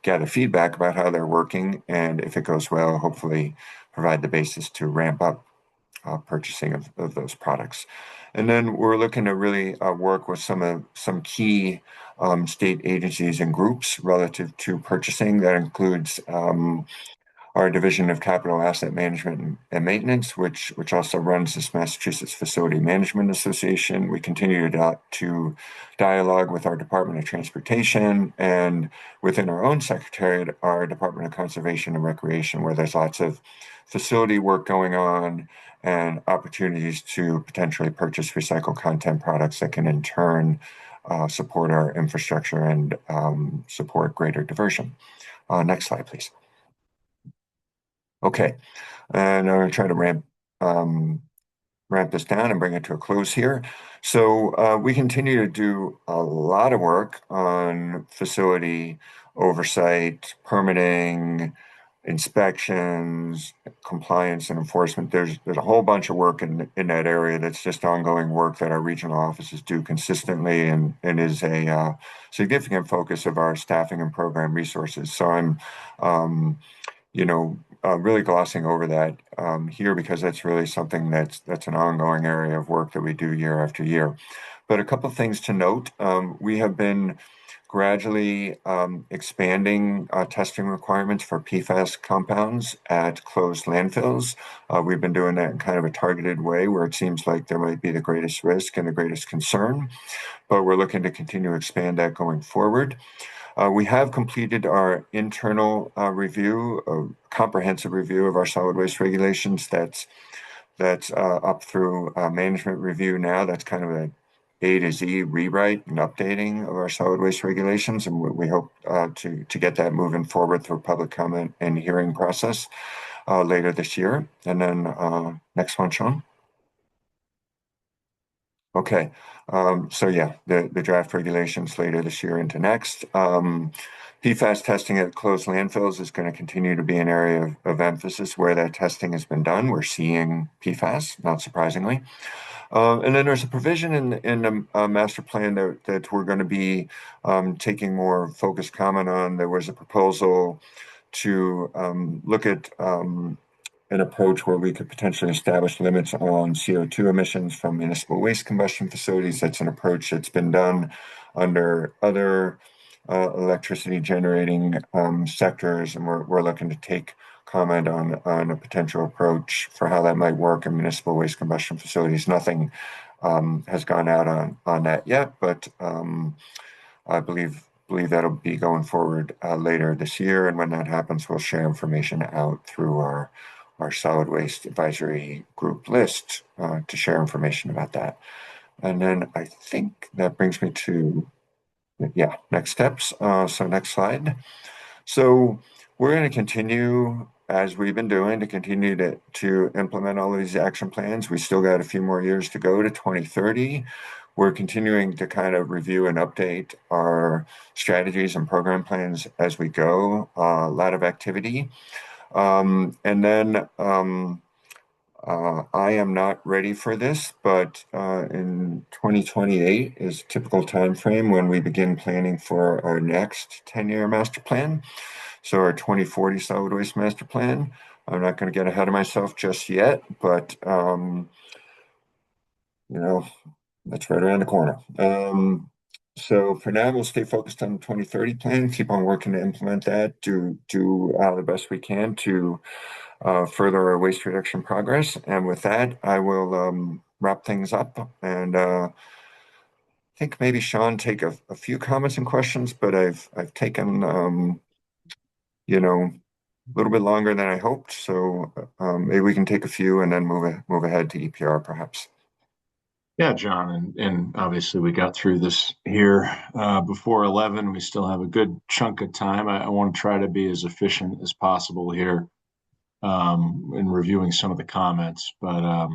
gather feedback about how they're working. And if it goes well, hopefully provide the basis to ramp up purchasing of those products. And then we're looking to really work with some key state agencies and groups relative to purchasing. That includes our Division of Capital Asset Management and Maintenance, which also runs this Massachusetts Facility Management Association. We continue to dialogue with our Department of Transportation and within our own secretariat, our Department of Conservation and Recreation, where there's lots of facility work going on and opportunities to potentially purchase recycled content products that can in turn support our infrastructure and support greater diversion. Next slide, please. Okay, and I'm going to try to ramp this down and bring it to a close here. So we continue to do a lot of work on facility oversight, permitting, inspections, compliance, and enforcement. There's a whole bunch of work in that area that's just ongoing work that our regional offices do consistently and is a significant focus of our staffing and program resources. So I'm really glossing over that here because that's really something that's an ongoing area of work that we do year after year. But a couple of things to note. We have been gradually expanding testing requirements for PFAS compounds at closed landfills. We've been doing that in kind of a targeted way where it seems like there might be the greatest risk and the greatest concern, but we're looking to continue to expand that going forward. We have completed our internal comprehensive review of our solid waste regulations. That's up through management review now. That's kind of a A to Z rewrite and updating of our solid waste regulations, and we hope to get that moving forward through public comment and hearing process later this year. And then next one, Sean. Okay, so yeah, the draft regulations later this year into next. PFAS testing at closed landfills is going to continue to be an area of emphasis where that testing has been done. We're seeing PFAS, not surprisingly. And then there's a provision in the master plan that we're going to be taking more focused comment on. There was a proposal to look at an approach where we could potentially establish limits on CO2 emissions from municipal waste combustion facilities. That's an approach that's been done under other electricity generating sectors, and we're looking to take comment on a potential approach for how that might work in municipal waste combustion facilities. Nothing has gone out on that yet, but I believe believe that'll be going forward later this year. And when that happens, we'll share information out through our solid waste advisory group list to share information about that. And then I think that brings me to, yeah, next steps. So next slide. So we're going to continue as we've been doing to continue to implement all of these action plans. We still got a few more years to go to 2030. We're continuing to kind of review and update our strategies and program plans as we go. A lot of activity. And then I am not ready for this, but in 2028 is typical time frame when we begin planning for our next 10-year master plan. So our 2040 solid waste master plan. I'm not going to get ahead of myself just yet, but that's right around the corner. So for now, we'll stay focused on the 2030 plan, keep on working to implement that, do the best we can to further our waste reduction progress. And with that, I will wrap things up and I think maybe Sean take a few comments and questions, but I've taken a little bit longer than I hoped. So maybe we can take a few and then move ahead to EPR perhaps. Yeah, John, and obviously we got through this here before 11. We still have a good chunk of time. I want to try to be as efficient as possible here in reviewing some of the comments, but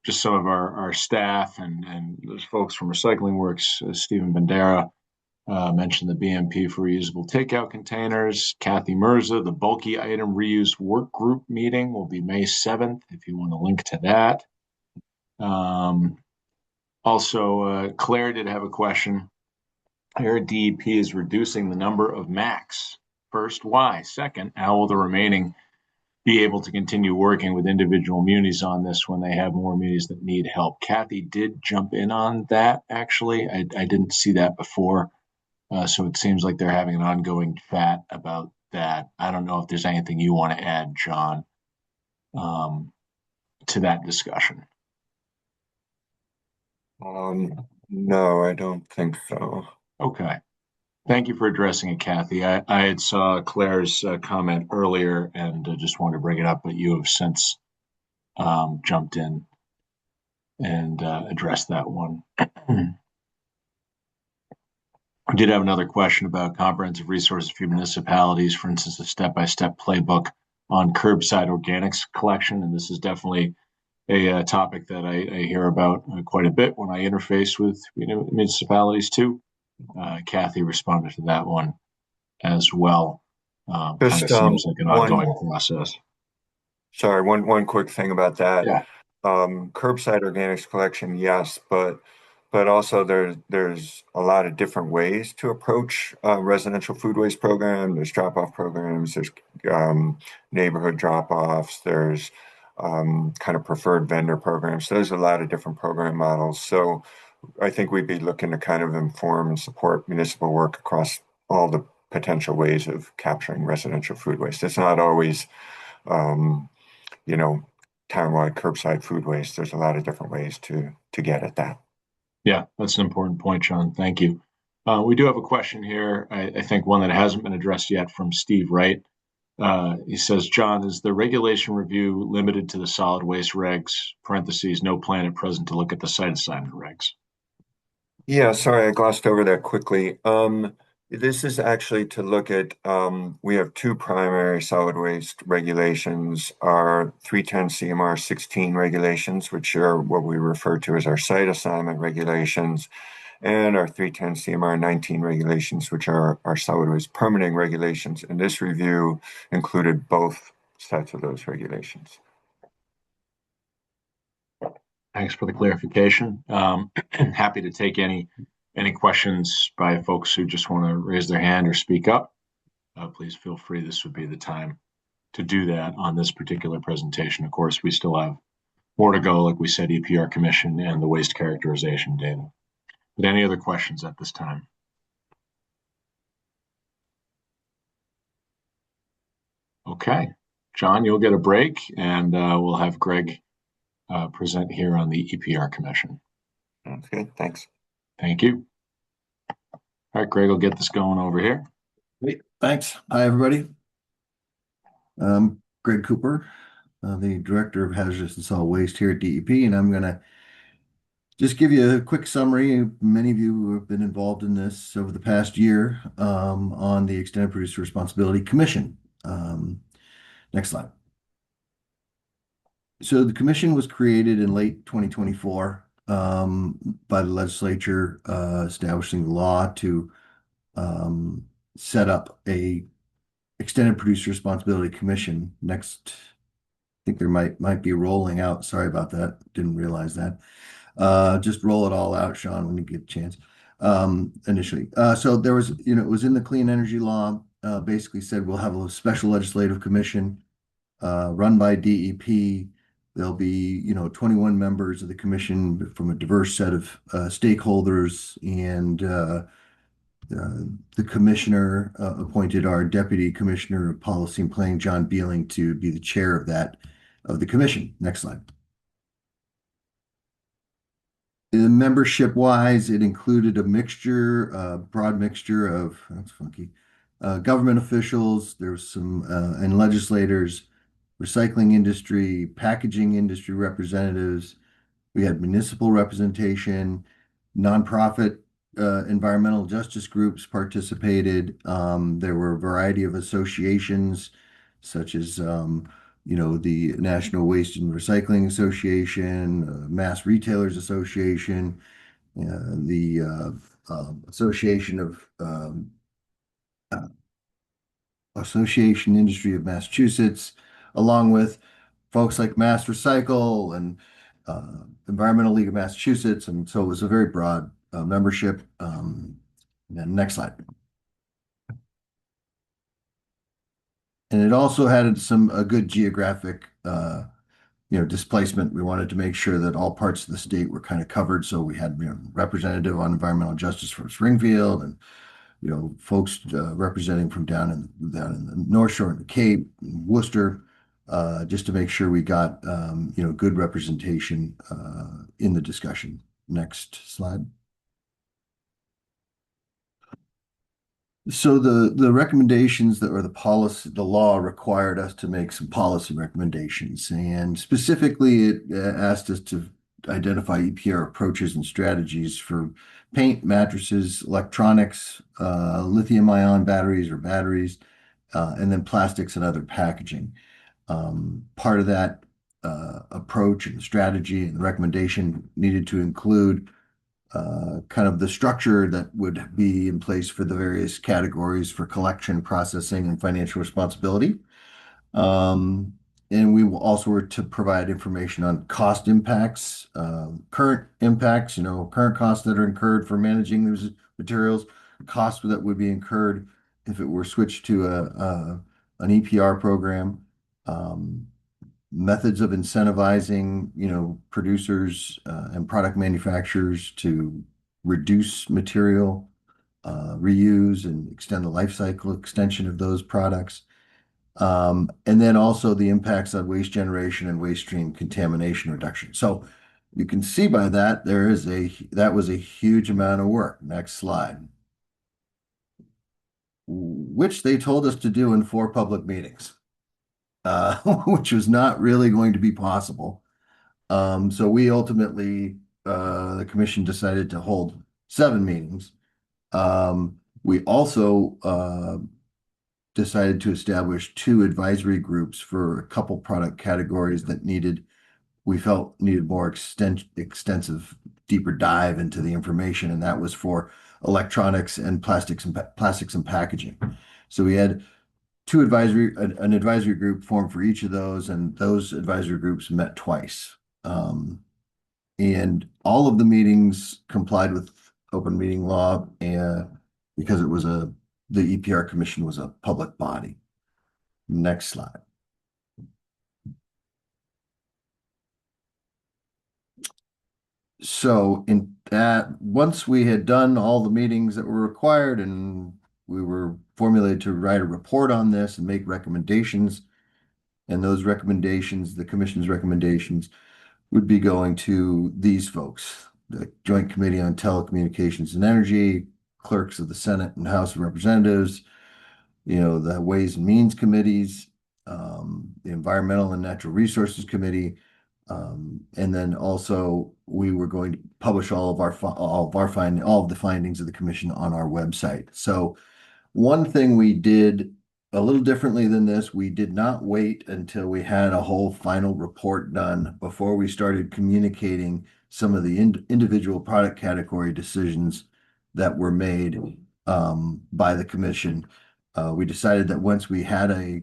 just some of our staff and those folks from Recycling Works, Stephen Bandera mentioned the BMP for reusable takeout containers. Kathy Mirza, the bulky item reuse work group meeting will be May 7th, if you want to link to that. Also, Claire did have a question. Her DEP is reducing the number of MACs. First, why? Second, how will the remaining be able to continue working with individual munis on this when they have more munis that need help? Kathy did jump in on that, actually. I didn't see that before. So it seems like they're having an ongoing chat about that. I don't know if there's anything you want to add, John, to that discussion. No, I don't think so. Okay. Thank you for addressing it, Kathy. I had saw Claire's comment earlier and just wanted to bring it up, but you have since jumped in and addressed that one. I did have another question about comprehensive resources for municipalities, for instance, a step-by-step playbook on curbside organics collection. And this is definitely a topic that I hear about quite a bit when I interface with municipalities too. Kathy responded to that one as well. Kind of seems like an ongoing process. Sorry, one quick thing about that. Yeah. Curbside organics collection, yes, but also there's a lot of different ways to approach residential food waste program. There's drop-off programs, there's neighborhood drop-offs, there's kind of preferred vendor programs. So there's a lot of different program models. So I think we'd be looking to kind of inform and support municipal work across all the potential ways of capturing residential food waste. It's not always, townwide curbside food waste. There's a lot of different ways to get at that. Yeah, that's an important point, Sean. Thank you. We do have a question here. I think one that hasn't been addressed yet from Steve Wright. He says, John, is the regulation review limited to the solid waste regs, parentheses, no plan at present to look at the site assignment regs? Yeah, sorry, I glossed over that quickly. This is actually to look at, we have two primary solid waste regulations, our 310 CMR 16 regulations, which are what we refer to as our site assignment regulations, and our 310 CMR 19 regulations, which are our solid waste permitting regulations. And this review included both sets of those regulations. Thanks for the clarification. Happy to take any questions by folks who just want to raise their hand or speak up. Please feel free. This would be the time to do that on this particular presentation. Of course, we still have more to go, like we said, EPR Commission and the waste characterization data. But any other questions at this time? Okay, John, you'll get a break and we'll have Greg present here on the EPR Commission. Sounds good. Thanks. Thank you. All right, Greg, will get this going over here. Great, thanks. Hi, everybody. Greg Cooper, the Director of Hazardous and Solid Waste here at DEP, and I'm going to just give you a quick summary. Many of you have been involved in this over the past year on the Extended Producer Responsibility Commission. Next slide. So the commission was created in late 2024 by the legislature establishing the law to set up a Extended Producer Responsibility Commission. Next, I think there might be rolling out. Sorry about that. Didn't realize that. Just roll it all out, Sean, when you get a chance. Initially, so there was, it was in the clean energy law. Basically said we'll have a special legislative commission run by DEP. There'll be, 21 members of the commission from a diverse set of stakeholders, and the commissioner appointed our deputy commissioner of policy and planning, John Beeling, to be the chair of the commission. Next slide. Membership wise, it included a broad mixture of, that's funky, government officials. There was some, and legislators, recycling industry, packaging industry representatives. We had municipal representation, nonprofit environmental justice groups participated. There were a variety of associations, such as the National Waste and Recycling Association, Mass Retailers Association, the Association of Association Industry of Massachusetts, along with folks like Mass Recycle and Environmental League of Massachusetts. And so it was a very broad membership. And then next slide. And it also had a good geographic, displacement. We wanted to make sure that all parts of the state were kind of covered. So we had, representative on environmental justice from Springfield, and folks representing from down in the North Shore and the Cape, and Worcester, just to make sure we got good representation in the discussion. Next slide. So the recommendations the law required us to make some policy recommendations, and specifically it asked us to identify EPR approaches and strategies for paint, mattresses, electronics, lithium-ion batteries, and then plastics and other packaging. Part of that approach and strategy and the recommendation needed to include kind of the structure that would be in place for the various categories for collection, processing, and financial responsibility. And we also were to provide information on cost impacts, current impacts, current costs that are incurred for managing those materials, costs that would be incurred if it were switched to an EPR program, methods of incentivizing, producers and product manufacturers to reduce material reuse and extend the life cycle extension of those products. And then also the impacts on waste generation and waste stream contamination reduction. So you can see by that that was a huge amount of work. Next slide. Which they told us to do in 4 public meetings. Which was not really going to be possible. So we ultimately, the commission decided to hold 7 meetings. We also decided to establish 2 advisory groups for a couple product categories that we felt needed more extensive, deeper dive into the information, and that was for electronics and plastics and packaging. So we had an advisory group formed for each of those, and those advisory groups met twice. And all of the meetings complied with open meeting law, and because the EPR commission was a public body. Next slide. So once we had done all the meetings that were required, and we were formulated to write a report on this and make recommendations, and those recommendations, the commission's recommendations, would be going to these folks: the Joint Committee on Telecommunications and Energy, clerks of the Senate and House of Representatives, the Ways and Means Committees, the Environmental and Natural Resources Committee. And then also we were going to publish all of the findings of the commission on our website. So one thing we did a little differently than this, we did not wait until we had a whole final report done before we started communicating some of the individual product category decisions that were made by the commission. We decided that once we had a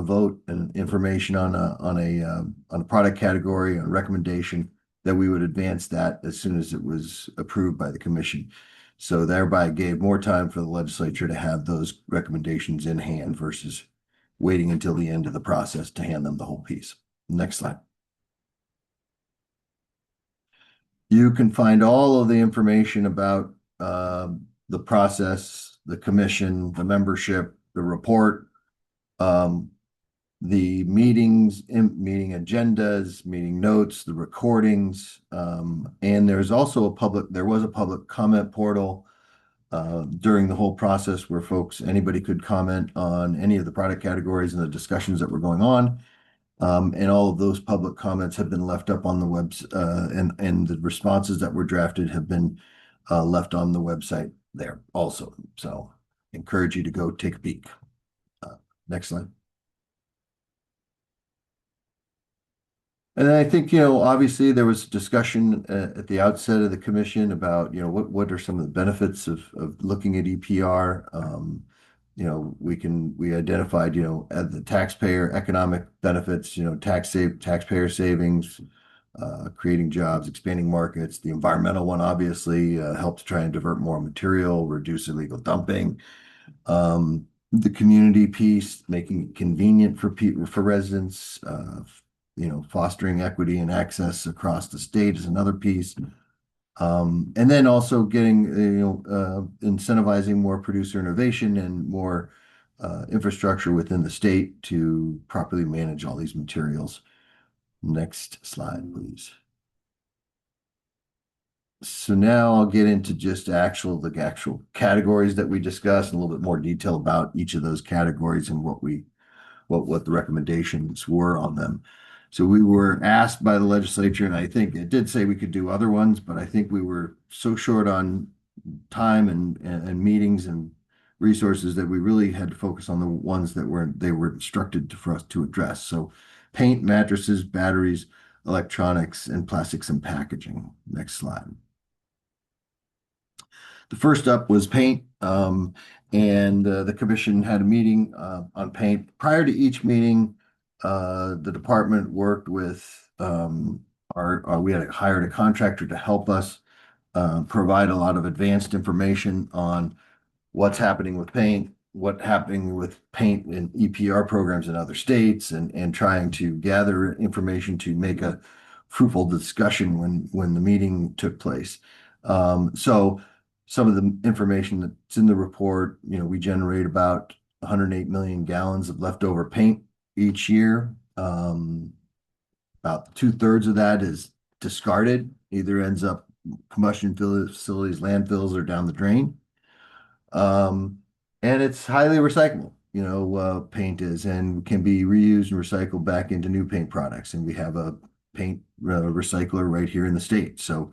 vote and information on a product category, a recommendation, that we would advance that as soon as it was approved by the commission. So thereby gave more time for the legislature to have those recommendations in hand versus waiting until the end of the process to hand them the whole piece. Next slide. You can find all of the information about the process, the commission, the membership, the report, the meetings, meeting agendas, meeting notes, the recordings, and there was a public comment portal during the whole process where anybody could comment on any of the product categories and the discussions that were going on. And all of those public comments have been left up on the webs, and the responses that were drafted have been left on the website there also. So encourage you to go take a peek. Next slide. And I think, obviously there was discussion at the outset of the commission about, what are some of the benefits of looking at EPR. We identified, at the taxpayer economic benefits, taxpayer savings, creating jobs, expanding markets. The environmental one obviously helps try and divert more material, reduce illegal dumping. The community piece, making it convenient for residents, fostering equity and access across the state is another piece. And then also getting, incentivizing more producer innovation and more infrastructure within the state to properly manage all these materials. Next slide, please. So now I'll get into just the actual categories that we discussed, and a little bit more detail about each of those categories and what the recommendations were on them. So we were asked by the legislature, and I think it did say we could do other ones, but I think we were so short on time and meetings and resources that we really had to focus on the ones that they were instructed for us to address. So paint, mattresses, batteries, electronics, and plastics and packaging. Next slide. The first up was paint, and the commission had a meeting on paint. Prior to each meeting, the department worked with we had hired a contractor to help us provide a lot of advanced information on what's happening with paint, in EPR programs in other states, and trying to gather information to make a fruitful discussion when the meeting took place. So some of the information that's in the report, we generate about 108 million gallons of leftover paint each year. About 2/3 of that is discarded, either ends up combustion facilities, landfills, or down the drain. And it's highly recyclable, paint is, and can be reused and recycled back into new paint products. And we have a paint recycler right here in the state. So,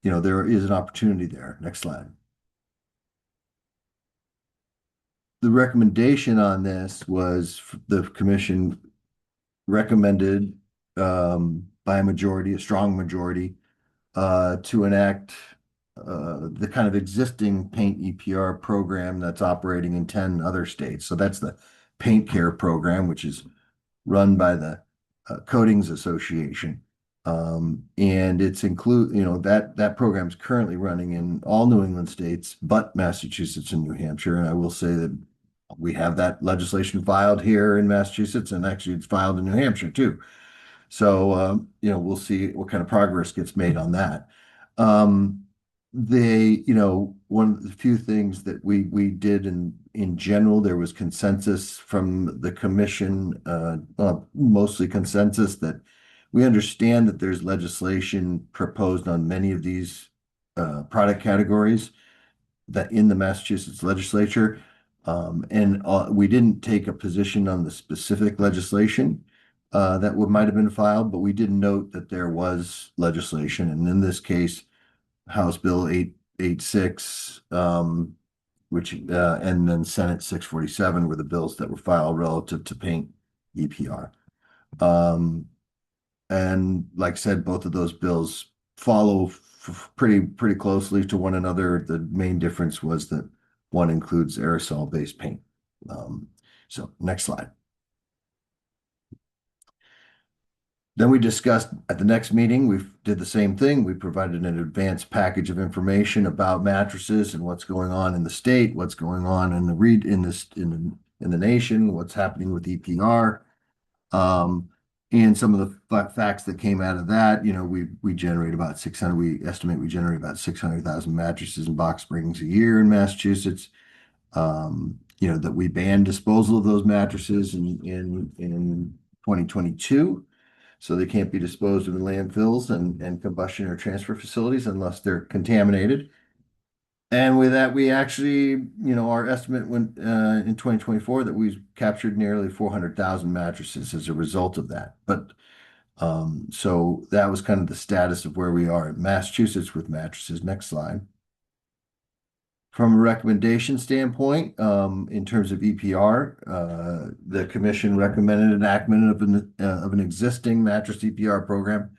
there is an opportunity there. Next slide. The recommendation on this was the commission recommended by a strong majority, to enact the kind of existing paint EPR program that's operating in 10 other states. So that's the Paint Care program, which is run by the Coatings Association. And it's that program is currently running in all New England states, but Massachusetts and New Hampshire. And I will say that we have that legislation filed here in Massachusetts, and actually it's filed in New Hampshire too. So, we'll see what kind of progress gets made on that. One of the few things that we did in general, there was consensus from the commission, mostly consensus, that we understand that there's legislation proposed on many of these product categories that in the Massachusetts legislature. And we didn't take a position on the specific legislation that might have been filed, but we did note that there was legislation. And in this case, House Bill 886, which and then Senate 647 were the bills that were filed relative to paint EPR. And like I said, both of those bills follow pretty closely to one another. The main difference was that one includes aerosol-based paint. So next slide. Then we discussed at the next meeting, we did the same thing. We provided an advanced package of information about mattresses and what's going on in the state, what's going on in the nation, what's happening with EPR. And some of the facts that came out of that, we generate about 600, we estimate we generate about 600,000 mattresses and box springs a year in Massachusetts. That we banned disposal of those mattresses in 2022. So they can't be disposed of in landfills and combustion or transfer facilities unless they're contaminated. And with that, we actually, our estimate went in 2024 that we captured nearly 400,000 mattresses as a result of that. But so that was kind of the status of where we are in Massachusetts with mattresses. Next slide. From a recommendation standpoint, in terms of EPR, the commission recommended enactment of an existing mattress EPR program,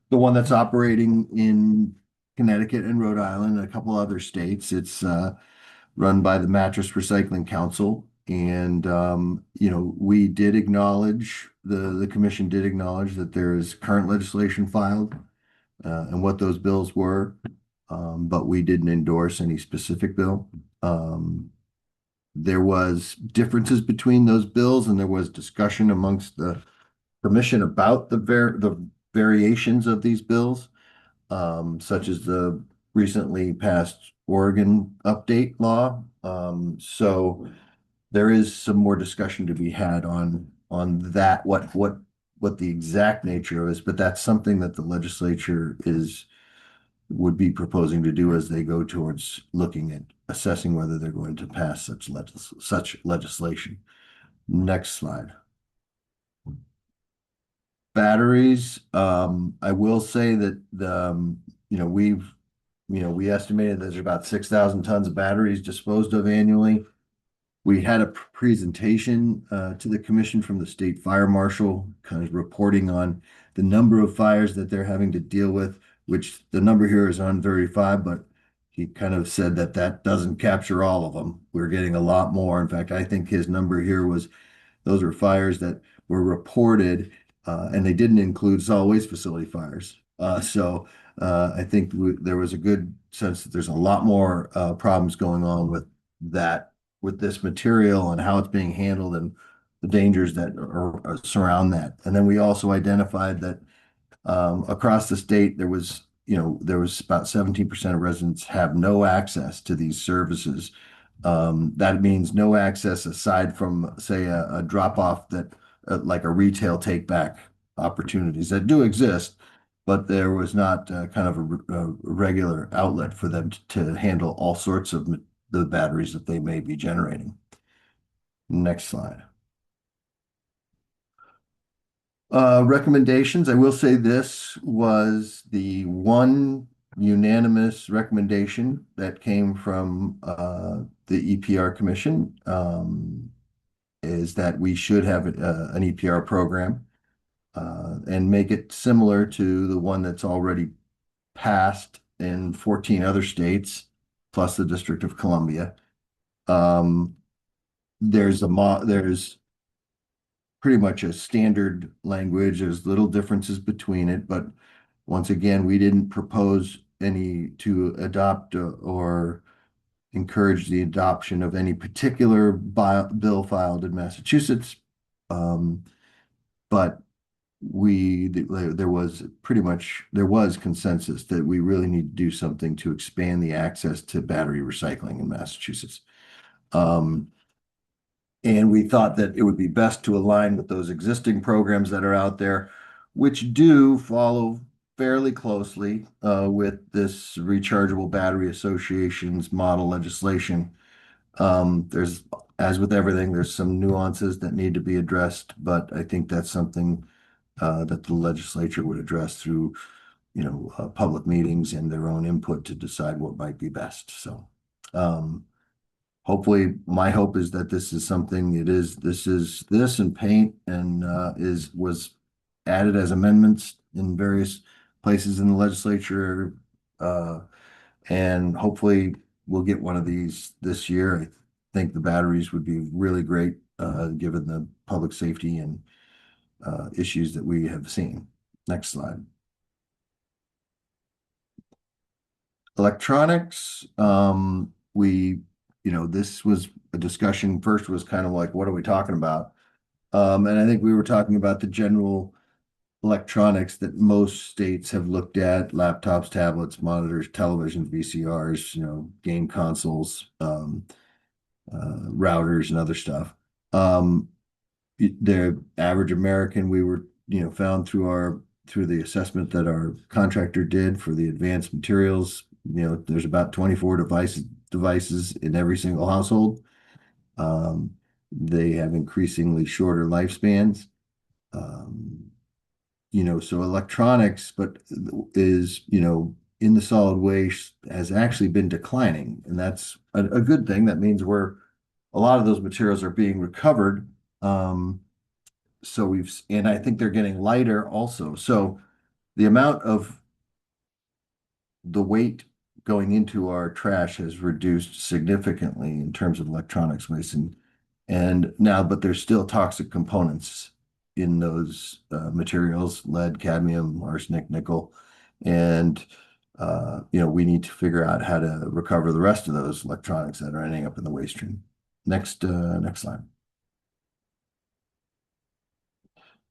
the one that's operating in Connecticut and Rhode Island and a couple other states. It's run by the Mattress Recycling Council. And, we did acknowledge, the commission did acknowledge that there is current legislation filed and what those bills were. But we didn't endorse any specific bill. There was differences between those bills, and there was discussion amongst the commission about the variations of these bills, such as the recently passed Oregon update law. So there is some more discussion to be had on that, what the exact nature is, but that's something that the legislature would be proposing to do as they go towards looking at assessing whether they're going to pass such legislation. Next slide. Batteries. I will say that we estimated there's about 6,000 tons of batteries disposed of annually. We had a presentation to the commission from the state fire marshal, kind of reporting on the number of fires that they're having to deal with, which the number here is on 35, but he kind of said that doesn't capture all of them. We're getting a lot more. In fact, I think his number here was, those were fires that were reported, and they didn't include solid waste facility fires. So I think there was a good sense that there's a lot more problems going on with this material and how it's being handled and the dangers that surround that. And then we also identified that across the state, there was about 17% of residents have no access to these services. That means no access aside from, say, a drop off that like a retail take back opportunities that do exist, but there was not kind of a regular outlet for them to handle all sorts of the batteries that they may be generating. Next slide. Recommendations. I will say this was the one unanimous recommendation that came from the EPR Commission, is that we should have an EPR program and make it similar to the one that's already passed in 14 other states, plus the District of Columbia. There's pretty much a standard language. There's little differences between it, but once again, we didn't propose any to adopt or encourage the adoption of any particular bill filed in Massachusetts. But there was consensus that we really need to do something to expand the access to battery recycling in Massachusetts. And we thought that it would be best to align with those existing programs that are out there, which do follow fairly closely with this rechargeable battery associations model legislation. There's, as with everything, there's some nuances that need to be addressed, but I think that's something that the legislature would address through, public meetings and their own input to decide what might be best. So, hopefully, my hope is that this is something, this and paint and was added as amendments in various places in the legislature. And hopefully we'll get one of these this year. I think the batteries would be really great, given the public safety and issues that we have seen. Next slide. Electronics, this was a discussion. First was kind of like, what are we talking about? And I think we were talking about the general electronics that most states have looked at: laptops, tablets, monitors, televisions, VCRs, game consoles, routers, and other stuff. The average American, we were, found through the assessment that our contractor did for the advanced materials, there's about 24 devices in every single household. They have increasingly shorter lifespans. So electronics, but is, in the solid waste has actually been declining, and that's a good thing. That means a lot of those materials are being recovered. And I think they're getting lighter also. So the amount of the weight going into our trash has reduced significantly in terms of electronics waste, and now, but there's still toxic components in those materials: lead, cadmium, arsenic, nickel, and we need to figure out how to recover the rest of those electronics that are ending up in the waste stream. Next slide.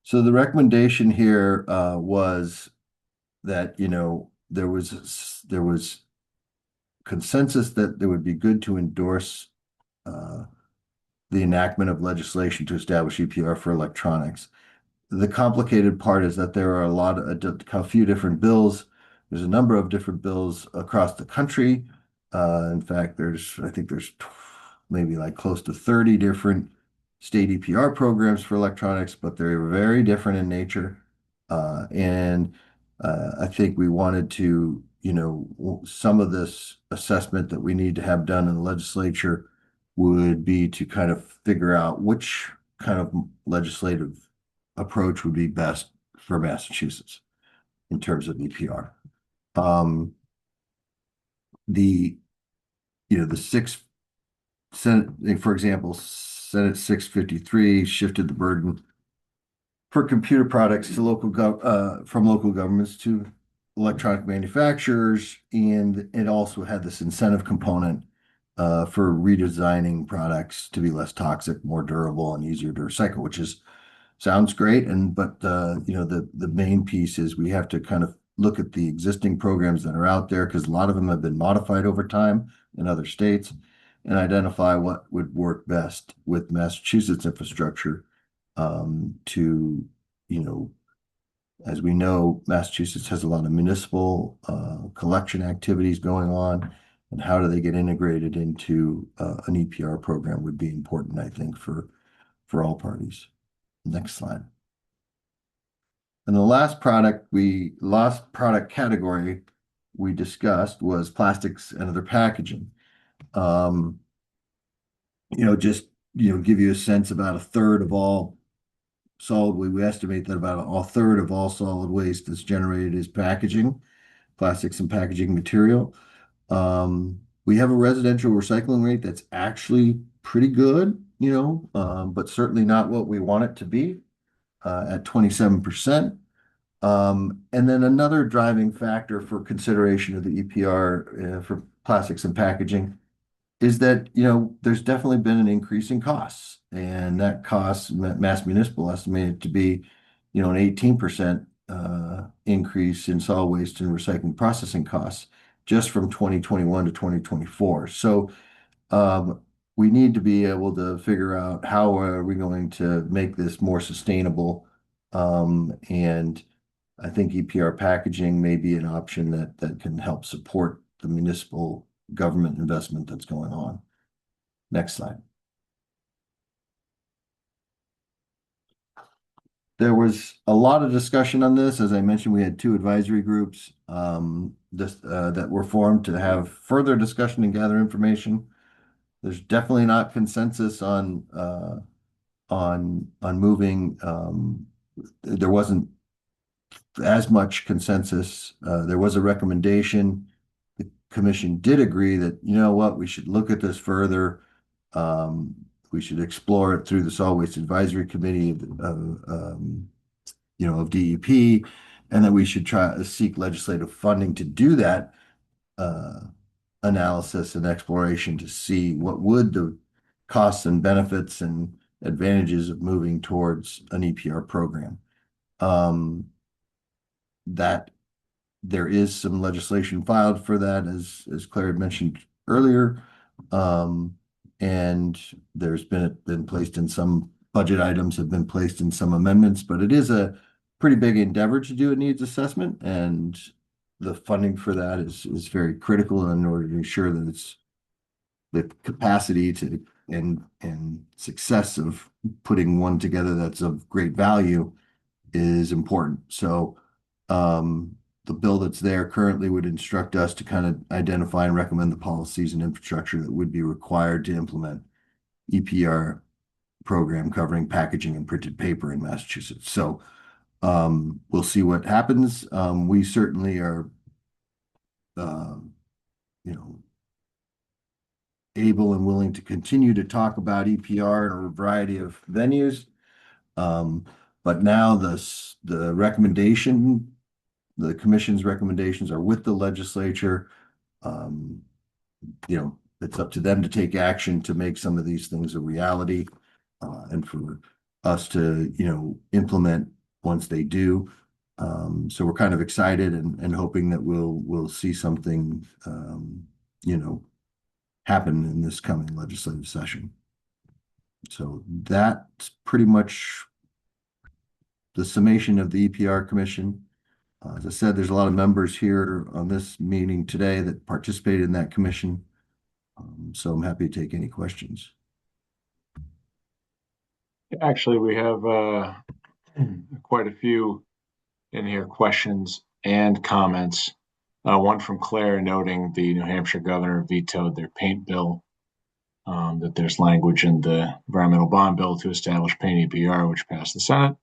So the recommendation here was that there was consensus that it would be good to endorse the enactment of legislation to establish EPR for electronics. The complicated part is that there are a few different bills. There's a number of different bills across the country. In fact, I think there's maybe like close to 30 different state EPR programs for electronics, but they're very different in nature. And I think we wanted to, some of this assessment that we need to have done in the legislature would be to kind of figure out which kind of legislative approach would be best for Massachusetts in terms of EPR. The six Senate, for example, Senate 653 shifted the burden for computer products to from local governments to electronic manufacturers, and it also had this incentive component for redesigning products to be less toxic, more durable, and easier to recycle, which sounds great. But the main piece is we have to kind of look at the existing programs that are out there, because a lot of them have been modified over time in other states, and identify what would work best with Massachusetts infrastructure to, as we know, Massachusetts has a lot of municipal collection activities going on, and how do they get integrated into an EPR program would be important, I think, for all parties. Next slide. And the last product category we discussed was plastics and other packaging. Just give you a sense, about a third of all solid waste. We estimate that about a third of all solid waste that's generated is packaging, plastics and packaging material. We have a residential recycling rate that's actually pretty good, but certainly not what we want it to be, at 27%. And then another driving factor for consideration of the EPR for plastics and packaging is that, there's definitely been an increase in costs, and that cost, Mass Municipal estimated to be, an 18% increase in solid waste and recycling processing costs just from 2021 to 2024. So we need to be able to figure out how are we going to make this more sustainable. And I think EPR packaging may be an option that can help support the municipal government investment that's going on. Next slide. There was a lot of discussion on this. As I mentioned, we had two advisory groups that were formed to have further discussion and gather information. There's definitely not consensus on moving. There wasn't as much consensus. There was a recommendation. The commission did agree that, you know what, we should look at this further. We should explore it through the Solid Waste Advisory Committee of DEP, and that we should try to seek legislative funding to do that analysis and exploration to see what would the costs and benefits and advantages of moving towards an EPR program. That there is some legislation filed for that, as Claire had mentioned earlier. And there's been placed in some budget items have been placed in some amendments, but it is a pretty big endeavor to do a needs assessment, and the funding for that is very critical in order to ensure that it's the capacity to and success of putting one together that's of great value is important. So the bill that's there currently would instruct us to kind of identify and recommend the policies and infrastructure that would be required to implement EPR program covering packaging and printed paper in Massachusetts. So we'll see what happens. We certainly are, able and willing to continue to talk about EPR in a variety of venues. But now the recommendation, the commission's recommendations are with the legislature. It's up to them to take action to make some of these things a reality, and for us to, implement once they do. So we're kind of excited and hoping that we'll see something, happen in this coming legislative session. So that's pretty much the summation of the EPR Commission. As I said, there's a lot of members here on this meeting today that participated in that commission. So I'm happy to take any questions. Actually, we have quite a few in here, questions and comments. One from Claire noting the New Hampshire governor vetoed their paint bill, that there's language in the environmental bond bill to establish paint EPR, which passed the Senate.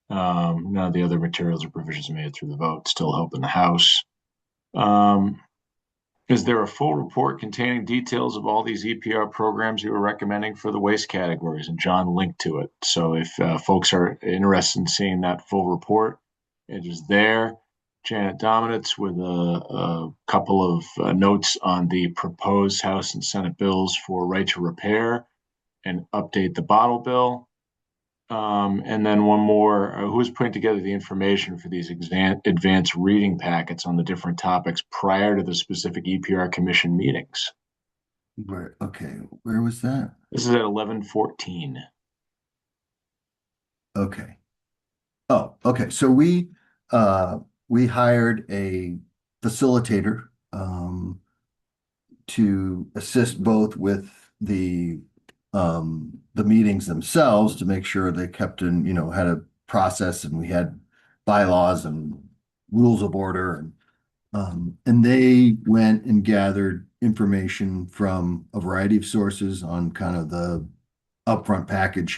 None of the other materials or provisions made it through the vote, still hope in the House. Is there a full report containing details of all these EPR programs you were recommending for the waste categories? And John linked to it. So if folks are interested in seeing that full report, it is there. Janet Dominitz with a couple of notes on the proposed House and Senate bills for right to repair and update the bottle bill. And then one more, who's putting together the information for these advanced reading packets on the different topics prior to the specific EPR Commission meetings? Where was that? This is at 11:14. Okay. Oh, okay. So we hired a facilitator to assist both with the meetings themselves to make sure they kept in, had a process, and we had bylaws and rules of order, and they went and gathered information from a variety of sources on kind of the upfront package,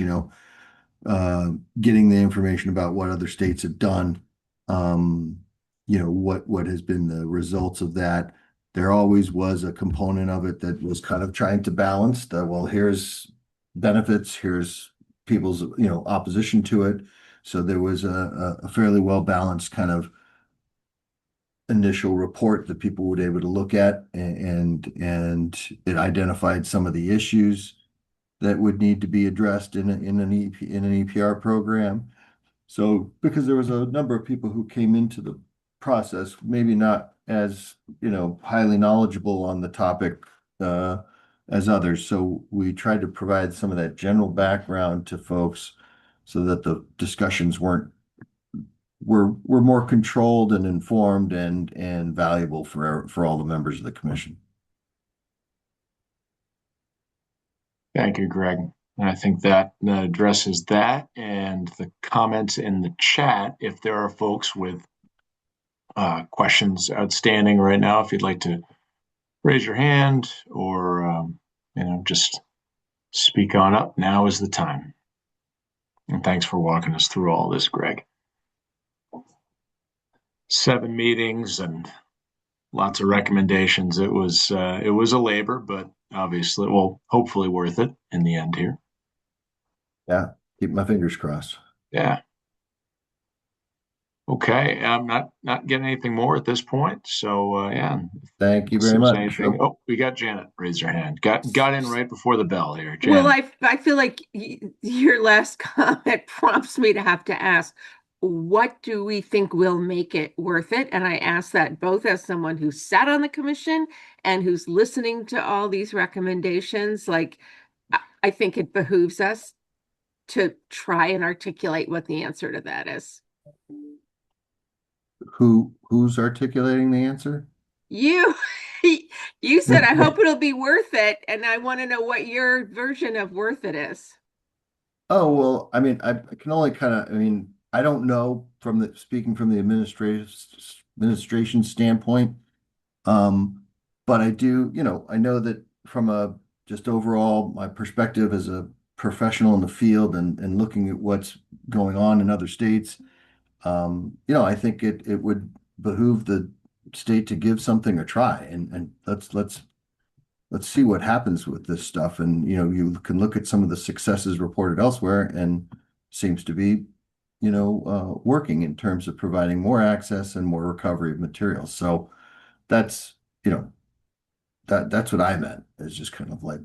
getting the information about what other states have done, what has been the results of that. There always was a component of it that was kind of trying to balance well, here's benefits, here's people's, opposition to it. So there was a fairly well-balanced kind of initial report that people would be able to look at, and it identified some of the issues that would need to be addressed in an EPR program. So because there was a number of people who came into the process, maybe not as, highly knowledgeable on the topic as others. So we tried to provide some of that general background to folks so that the discussions weren't we're more controlled and informed and valuable for all the members of the commission. Thank you, Greg. I think that addresses that and the comments in the chat. If there are folks with questions outstanding right now, if you'd like to raise your hand or just speak on up, now is the time. And thanks for walking us through all this, Greg. 7 meetings and lots of recommendations. It was a labor, but obviously, well, hopefully worth it in the end here. Yeah, keep my fingers crossed. Yeah. Okay, I'm not getting anything more at this point. So yeah. Thank you very much. Anything? Oh, we got Janet. Raise her hand. Got in right before the bell here. Janet. Well, I feel like your last comment prompts me to have to ask, what do we think will make it worth it? And I ask that both as someone who sat on the commission and who's listening to all these recommendations. Like, I think it behooves us to try and articulate what the answer to that is. Who's articulating the answer? You you said, I hope it'll be worth it, and I want to know what your version of worth it is. Oh, well, I mean, I can only I don't know speaking from the administration standpoint. But I do, I know that from a just overall my perspective as a professional in the field and looking at what's going on in other states, I think it would behoove the state to give something a try and let's see what happens with this stuff. And you can look at some of the successes reported elsewhere and seems to be working in terms of providing more access and more recovery of materials. So that's that's what I meant. It's just kind of like,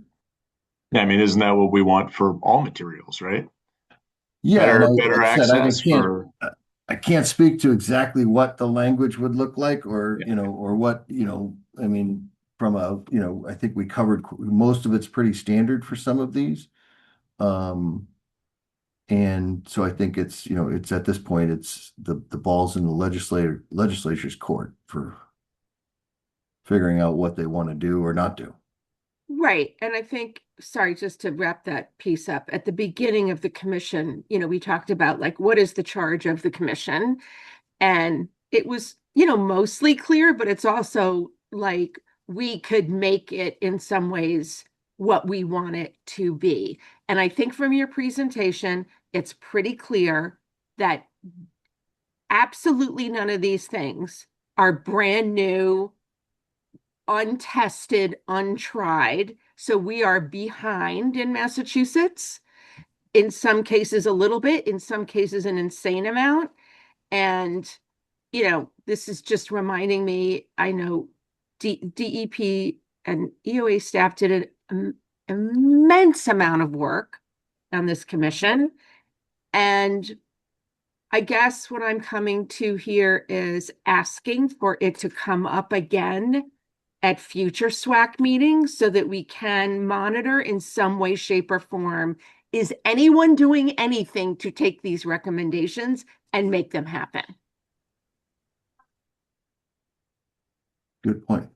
yeah, I mean, isn't that what we want for all materials, right? yeah, better like I said, access for. I can't speak to exactly what the language would look like or, Yeah. Or what, I mean, from I think we covered most of it's pretty standard for some of these. And so I think it's, it's at this point, it's the ball's in the legislature's court for figuring out what they want to do or not do. Right. And I think, sorry, just to wrap that piece up, at the beginning of the commission, we talked about like, what is the charge of the commission? And it was, mostly clear, but it's also like we could make it in some ways what we want it to be. And I think from your presentation, it's pretty clear that absolutely none of these things are brand new, untested, untried. So we are behind in Massachusetts. In some cases, a little bit, in some cases, an insane amount. And, this is just reminding me, I know DEP and EOA staff did an immense amount of work on this commission. And I guess what I'm coming to here is asking for it to come up again at future SWAC meetings so that we can monitor in some way, shape, or form. Is anyone doing anything to take these recommendations and make them happen? Good point.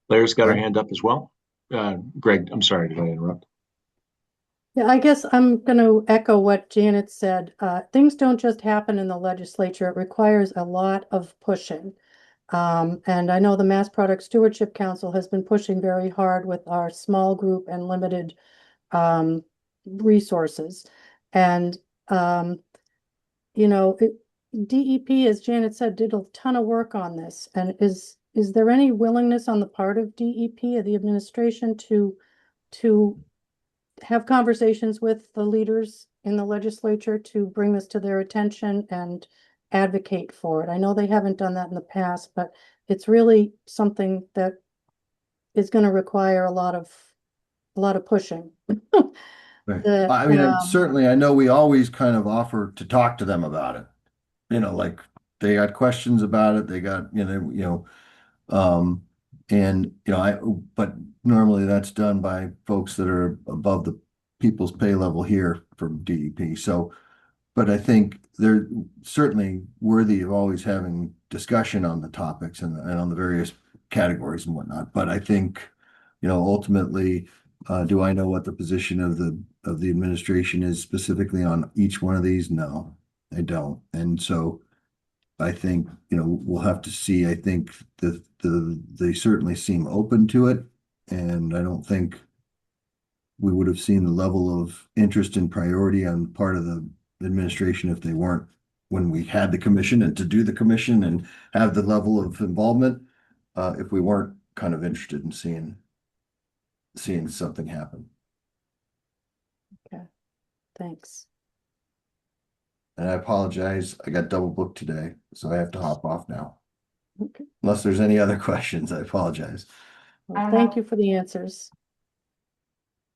Claire's got her hand up as well. Greg, I'm sorry, did I interrupt? Yeah, I guess I'm going to echo what Janet said. Things don't just happen in the legislature. It requires a lot of pushing. And I know the Mass Product Stewardship Council has been pushing very hard with our small group and limited resources. And, DEP, as Janet said, did a ton of work on this. And is there any willingness on the part of DEP, of the administration, to have conversations with the leaders in the legislature to bring this to their attention and advocate for it? I know they haven't done that in the past, but it's really something that is going to require a lot of pushing. Right. I mean, certainly, I know we always kind of offer to talk to them about it. Like they got questions about it. They got, but normally that's done by folks that are above the people's pay level here from DEP. So, But I think they're certainly worthy of always having discussion on the topics and on the various categories and whatnot. But I think, ultimately, do I know what the position of the administration is specifically on each one of these? No, I don't. And so I think, we'll have to see. I think that they certainly seem open to it. And I don't think we would have seen the level of interest and priority on part of the administration if they weren't, when we had the commission and to do the commission and have the level of involvement, if we weren't kind of interested in seeing something happen. Okay, thanks. And I apologize, I got double booked today, so I have to hop off now. Okay. Unless there's any other questions, I apologize. Well, thank you for the answers.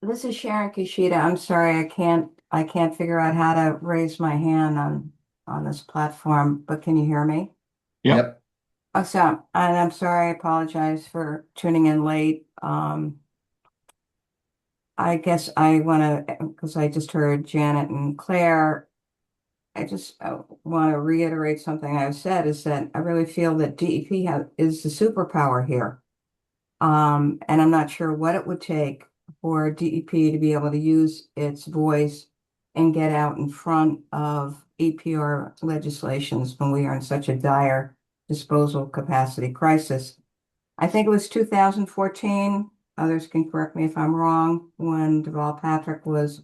This is Sharon Kishida. I'm sorry, I can't figure out how to raise my hand on this platform, but can you hear me? Yep. Oh, so, and I'm sorry, I apologize for tuning in late. I guess I want to, because I just heard Janet and Claire, I just want to reiterate something I've said, is that I really feel that DEP is the superpower here. And I'm not sure what it would take for DEP to be able to use its voice and get out in front of EPR legislations when we are in such a dire disposal capacity crisis. I think it was 2014, others can correct me if I'm wrong, when Deval Patrick was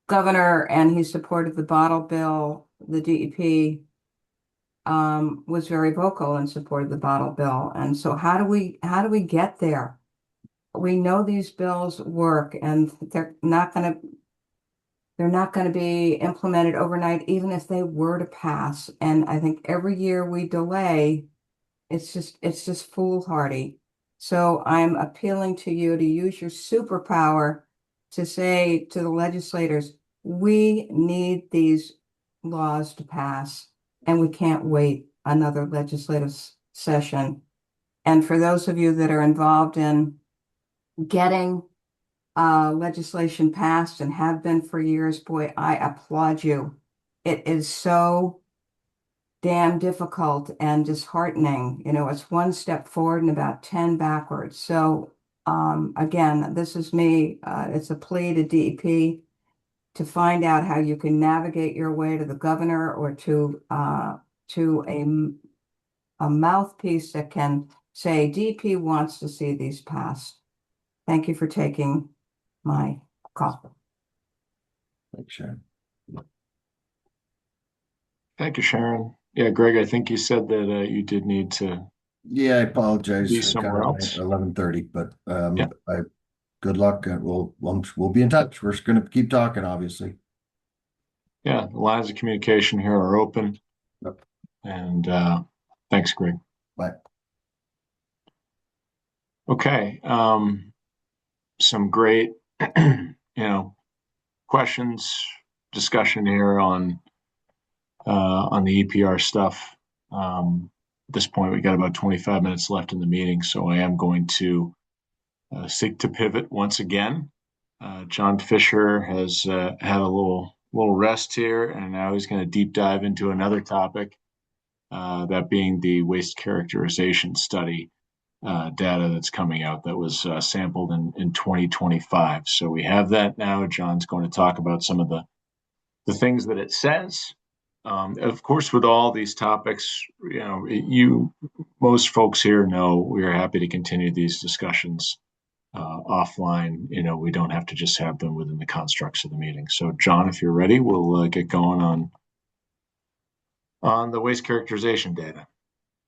governor and he supported the bottle bill. The DEP was very vocal in support of the bottle bill. And so how do we get there? We know these bills work and they're not going to be implemented overnight, even if they were to pass. And I think every year we delay, it's just foolhardy. So I'm appealing to you to use your superpower to say to the legislators, we need these laws to pass and we can't wait another legislative session. And for those of you that are involved in getting legislation passed and have been for years, boy, I applaud you. It is so damn difficult and disheartening. It's one step forward and about 10 backwards. So again, this is me. It's a plea to DEP to find out how you can navigate your way to the governor or to a mouthpiece that can say DEP wants to see these passed. Thank you for taking my call. Thanks, Sharon. Thank you, Sharon. Yeah, Greg, I think you said that you did need to Yeah, I apologize. be I somewhere kinda else. 11:30, but Yeah. good luck. And we'll be in touch. We're just going to keep talking, obviously. Yeah, the lines of communication here are open. Yep. And thanks, Greg. Bye. Okay. Some great, questions, discussion here on the EPR stuff. At this point, we got about 25 minutes left in the meeting, so I am going to seek to pivot once again. John Fisher has had a little rest here, and now he's going to deep dive into another topic, that being the waste characterization study data that's coming out that was sampled in 2025. So we have that now. John's going to talk about some of the things that it says. Of course, with all these topics, most folks here know we are happy to continue these discussions offline. We don't have to just have them within the constructs of the meeting. So, John, if you're ready, we'll get going on the waste characterization data.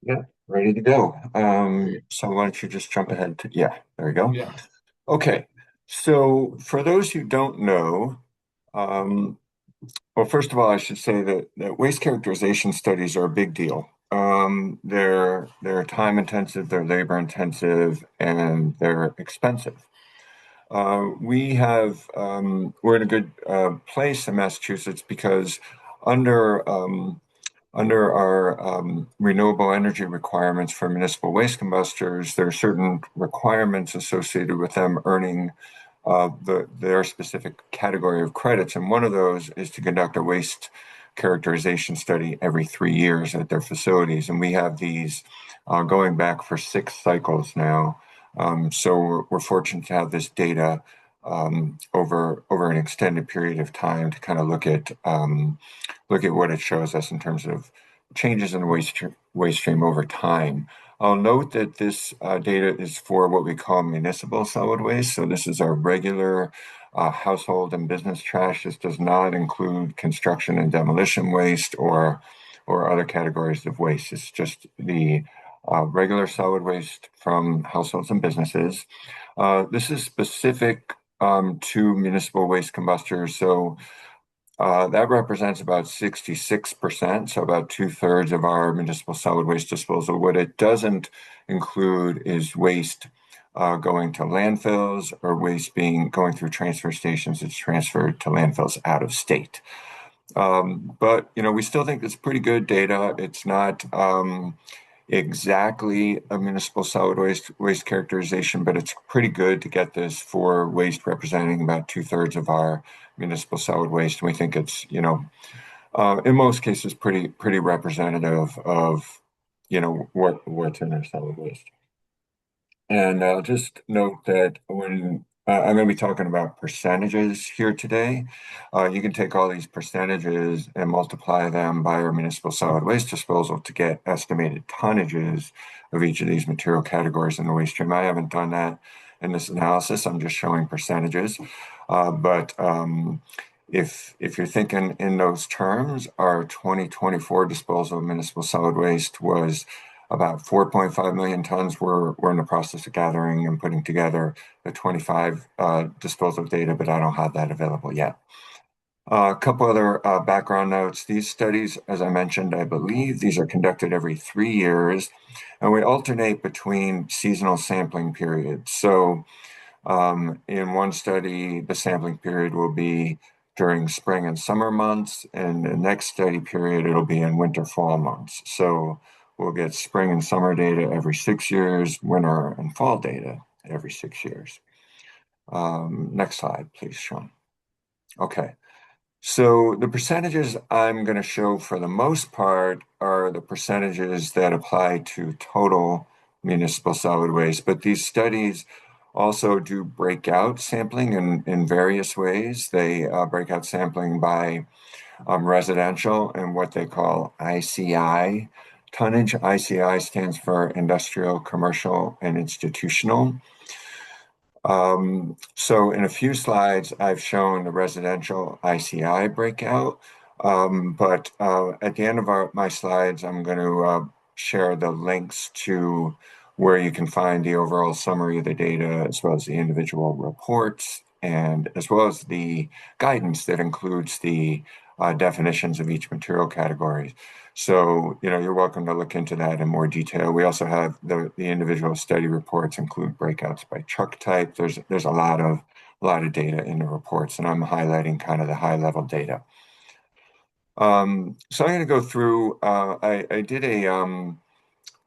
Yeah, ready to go. So why don't you just jump ahead to, yeah, there we go. Yeah. Okay, so for those who don't know, well, first of all, I should say that waste characterization studies are a big deal. They're time intensive, they're labor intensive, and they're expensive. We're in a good place in Massachusetts because under our renewable energy requirements for municipal waste combustors, there are certain requirements associated with them earning their specific category of credits. And one of those is to conduct a waste characterization study every 3 years at their facilities. And we have these going back for 6 cycles now. So we're fortunate to have this data over an extended period of time to kind of look at what it shows us in terms of changes in the waste stream over time. I'll note that this data is for what we call municipal solid waste. So this is our regular household and business trash. This does not include construction and demolition waste or other categories of waste. It's just the regular solid waste from households and businesses. This is specific to municipal waste combustors. So that represents about 66%, so about 2/3 of our municipal solid waste disposal. What it doesn't include is waste going to landfills or waste going through transfer stations that's transferred to landfills out of state. But we still think it's pretty good data. It's not exactly a municipal solid waste characterization, but it's pretty good to get this for waste representing about 2/3 of our municipal solid waste. And we think it's, in most cases, pretty representative of, what's in our solid waste. And I'll just note that when I'm going to be talking about percentages here today, you can take all these percentages and multiply them by our municipal solid waste disposal to get estimated tonnages of each of these material categories in the waste stream. I haven't done that in this analysis. I'm just showing percentages. But if you're thinking in those terms, our 2024 disposal of municipal solid waste was about 4.5 million tons. We're in the process of gathering and putting together the 25 disposal data, but I don't have that available yet. A couple other background notes. These studies, as I mentioned, I believe these are conducted every 3 years, and we alternate between seasonal sampling periods. So in one study, the sampling period will be during spring and summer months, and the next study period, it'll be in winter, fall months. So we'll get spring and summer data every 6 years, winter and fall data every 6 years. Next slide, please, Sean. Okay. So the percentages I'm going to show for the most part are the percentages that apply to total municipal solid waste, but these studies also do breakout sampling in various ways. They break out sampling by residential and what they call ICI tonnage. ICI stands for industrial, commercial, and institutional. So in a few slides, I've shown the residential ICI breakout, but at the end of my slides, I'm going to share the links to where you can find the overall summary of the data, as well as the individual reports, and as well as the guidance that includes the definitions of each material category. So, you're welcome to look into that in more detail. We also have the individual study reports include breakouts by truck type. There's a lot of data in the reports, and I'm highlighting kind of the high level data. So I'm going to go through. I did a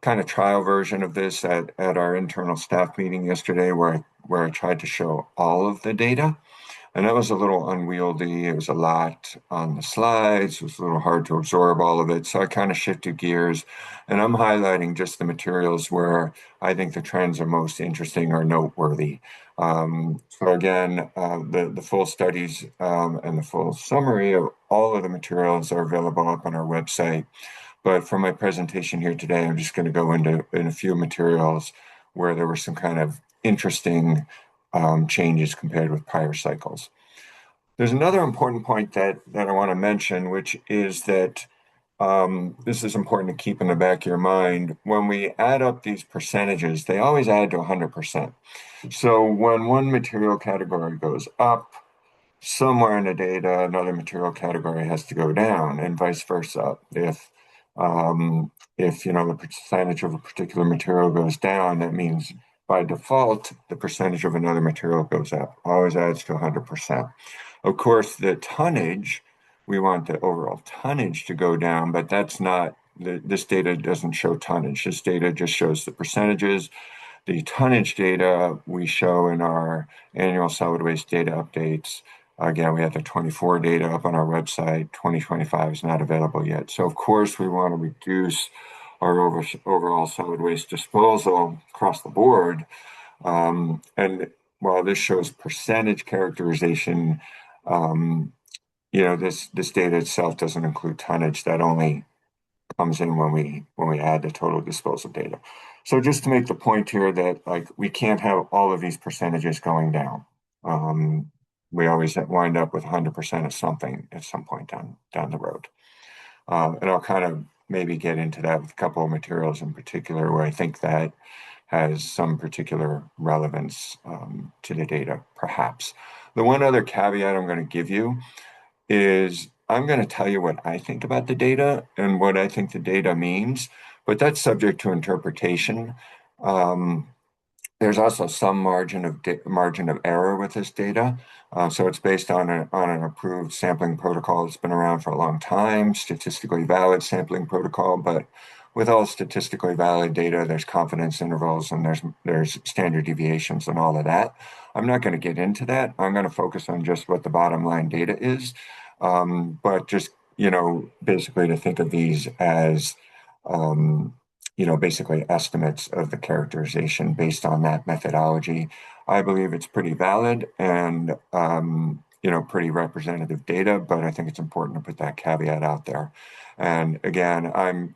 kind of trial version of this at our internal staff meeting yesterday, where I tried to show all of the data. And that was a little unwieldy. It was a lot on the slides. It was a little hard to absorb all of it. So I kind of shifted gears, and I'm highlighting just the materials where I think the trends are most interesting or noteworthy. So again, the full studies and the full summary of all of the materials are available up on our website. But for my presentation here today, I'm just going to go into a few materials where there were some kind of interesting changes compared with prior cycles. There's another important point that I want to mention, which is that this is important to keep in the back of your mind. When we add up these percentages, they always add to 100%. So when one material category goes up, somewhere in the data, another material category has to go down, and vice versa. If the percentage of a particular material goes down, that means by default, the percentage of another material goes up, always adds to 100%. Of course, the tonnage, we want the overall tonnage to go down, but that's not, this data doesn't show tonnage. This data just shows the percentages. The tonnage data we show in our annual solid waste data updates. Again, we have the 24 data up on our website. 2025 is not available yet. So of course we want to reduce our overall solid waste disposal across the board. And while this shows percentage characterization, this data itself doesn't include tonnage. That only comes in when we add the total disposal data. So just to make the point here that like we can't have all of these percentages going down. We always wind up with 100% of something at some point down the road. And I'll kind of maybe get into that with a couple of materials in particular where I think that has some particular relevance to the data, perhaps. The one other caveat I'm going to give you is I'm going to tell you what I think about the data and what I think the data means, but that's subject to interpretation. There's also some margin of error with this data. So it's based on an approved sampling protocol that's been around for a long time, statistically valid sampling protocol, but with all statistically valid data, there's confidence intervals and there's standard deviations and all of that. I'm not going to get into that. I'm going to focus on just what the bottom line data is. But just, basically to think of these as, basically estimates of the characterization based on that methodology. I believe it's pretty valid and, pretty representative data, but I think it's important to put that caveat out there. And again,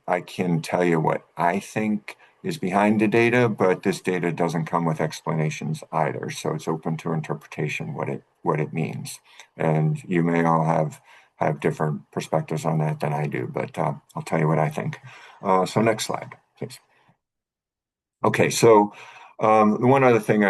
I can tell you what I think is behind the data, but this data doesn't come with explanations either. So it's open to interpretation what it means. And you may all have different perspectives on that than I do, but I'll tell you what I think. So next slide, please. Okay, so the one other thing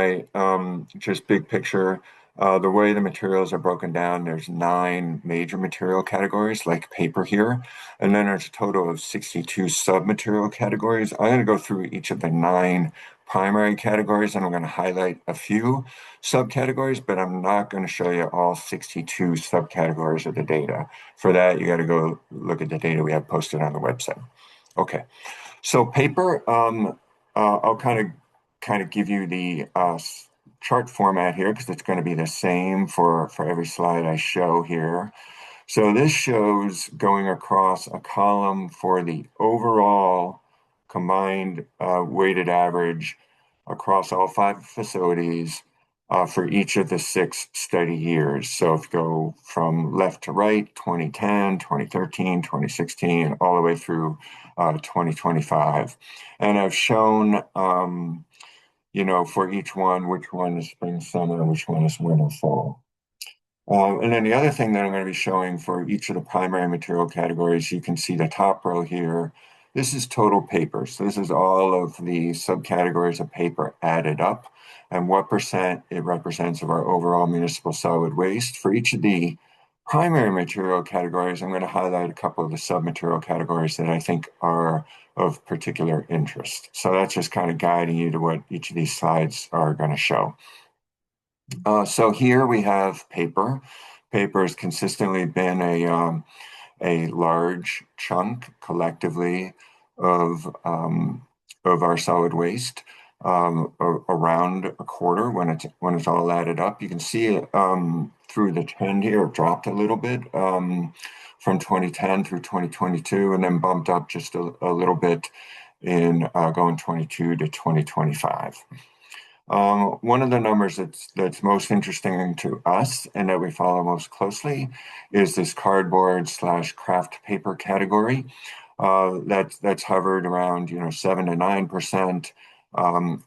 just big picture, the way the materials are broken down, there's 9 major material categories like paper here, and then there's a total of 62 sub-material categories. I'm going to go through each of the 9 primary categories, and I'm going to highlight a few subcategories, but I'm not going to show you all 62 subcategories of the data. For that, you got to go look at the data we have posted on the website. Okay, so paper, I'll kind of give you the chart format here because it's going to be the same for every slide I show here. So this shows going across a column for the overall combined weighted average across all 5 facilities for each of the 6 study years. So if you go from left to right, 2010, 2013, 2016, all the way through 2025. And I've shown, for each one, which one is spring, summer, and which one is winter, fall. And then the other thing that I'm going to be showing for each of the primary material categories, you can see the top row here. This is total paper. So this is all of the subcategories of paper added up and what percent it represents of our overall municipal solid waste. For each of the primary material categories, I'm going to highlight a couple of the sub-material categories that I think are of particular interest. So that's just kind of guiding you to what each of these slides are going to show. So here we have paper. Paper has consistently been a large chunk collectively of our solid waste, around a quarter when it's all added up. You can see it through the trend here. It dropped a little bit from 2010 through 2022, and then bumped up just a little bit in going 22 to 2025. One of the numbers that's most interesting to us and that we follow most closely is this cardboard/craft paper category. That's hovered around 7 to 9%.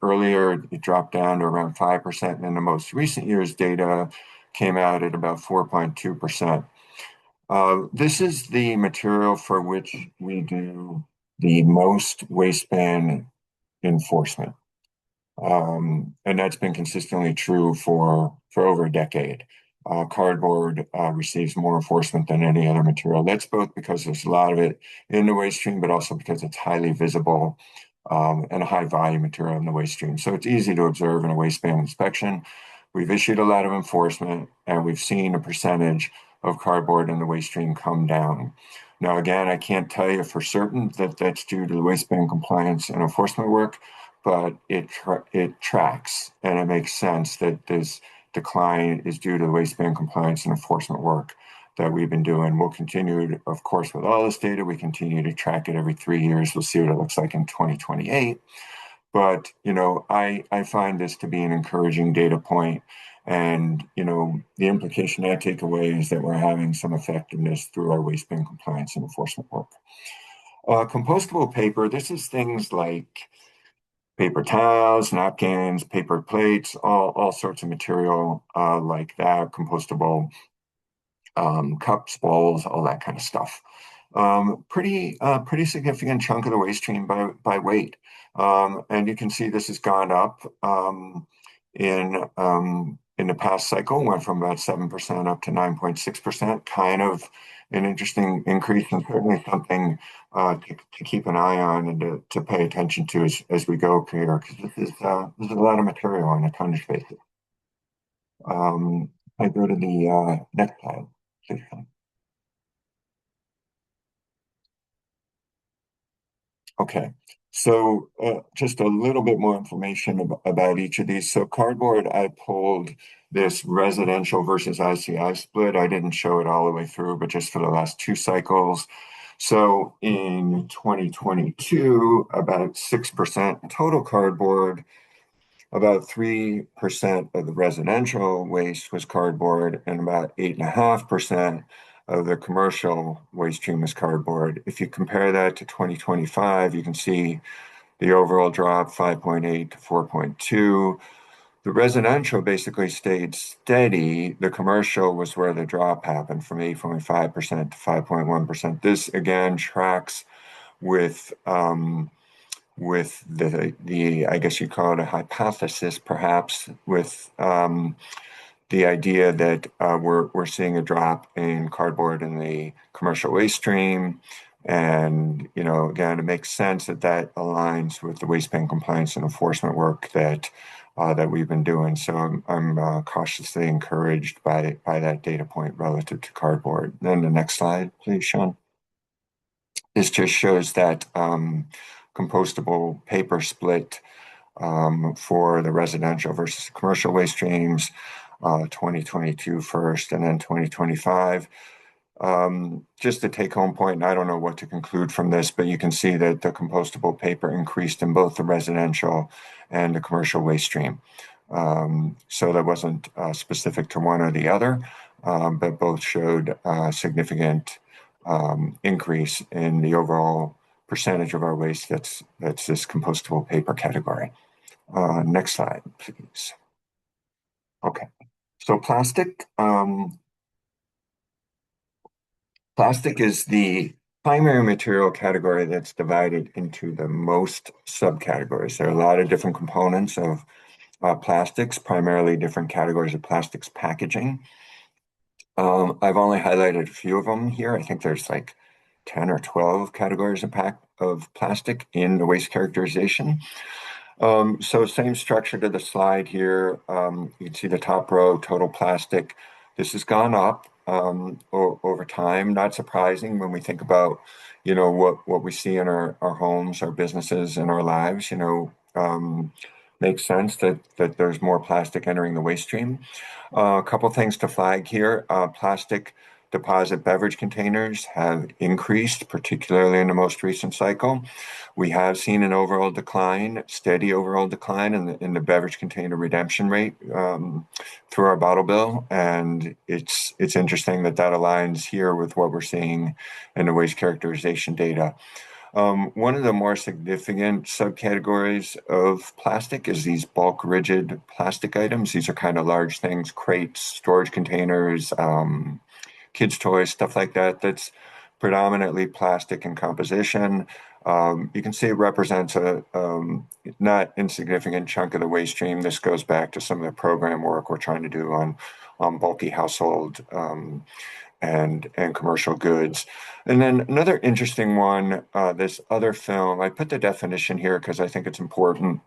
Earlier, it dropped down to around 5%, and then the most recent year's data came out at about 4.2%. This is the material for which we do the most waste ban enforcement. And that's been consistently true for over a decade. Cardboard receives more enforcement than any other material. That's both because there's a lot of it in the waste stream, but also because it's highly visible and a high volume material in the waste stream. So it's easy to observe in a waste ban inspection. We've issued a lot of enforcement, and we've seen a percentage of cardboard in the waste stream come down. Now, again, I can't tell you for certain that that's due to the waste ban compliance and enforcement work, but it tracks, and it makes sense that this decline is due to the waistband compliance and enforcement work that we've been doing. We'll continue, of course, with all this data. We continue to track it every 3 years. We'll see what it looks like in 2028. But, I find this to be an encouraging data point. And, the implication I take away is that we're having some effectiveness through our waistband compliance and enforcement work. Compostable paper, this is things like paper towels, napkins, paper plates, all sorts of material like that, compostable cups, bowls, all that kind of stuff. Pretty significant chunk of the waste stream by weight. And you can see this has gone up in the past cycle, went from about 7% up to 9.6%, kind of an interesting increase, and certainly something to keep an eye on and to pay attention to as we go here, because this is a lot of material on a tonnage basis. I go to the next slide, please. Okay, so just a little bit more information about each of these. So cardboard, I pulled this residential versus ICI split. I didn't show it all the way through, but just for the last 2 cycles. So in 2022, about 6% total cardboard, about 3% of the residential waste was cardboard, and about 8.5% of the commercial waste stream is cardboard. If you compare that to 2025, you can see the overall drop 5.8 to 4.2. The residential basically stayed steady. The commercial was where the drop happened from 8.5% to 5.1%. This again tracks with the I guess you'd call it a hypothesis, perhaps, with the idea that we're seeing a drop in cardboard in the commercial waste stream. And, again, it makes sense that aligns with the waistband compliance and enforcement work that we've been doing. So I'm cautiously encouraged by that data point relative to cardboard. Then the next slide, please, Sean. This just shows that compostable paper split for the residential versus commercial waste streams, 2022 first, and then 2025. Just a take-home point, and I don't know what to conclude from this, but you can see that the compostable paper increased in both the residential and the commercial waste stream. So that wasn't specific to one or the other, but both showed a significant increase in the overall percentage of our waste that's this compostable paper category. Next slide, please. Okay, so plastic. Plastic is the primary material category that's divided into the most subcategories. There are a lot of different components of plastics, primarily different categories of plastics packaging. I've only highlighted a few of them here. I think there's like 10 or 12 categories of plastic in the waste characterization. So same structure to the slide here. You can see the top row, total plastic. This has gone up over time. Not surprising when we think about, what we see in our homes, our businesses, and our lives. Makes sense that there's more plastic entering the waste stream. A couple things to flag here. Plastic deposit beverage containers have increased, particularly in the most recent cycle. We have seen an overall decline, steady overall decline in the beverage container redemption rate through our bottle bill, and it's interesting that aligns here with what we're seeing in the waste characterization data. One of the more significant subcategories of plastic is these bulk rigid plastic items. These are kind of large things, crates, storage containers, kids' toys, stuff like that. That's predominantly plastic in composition. You can see it represents a not insignificant chunk of the waste stream. This goes back to some of the program work we're trying to do on bulky household and commercial goods. And then another interesting one, this other film, I put the definition here because I think it's important.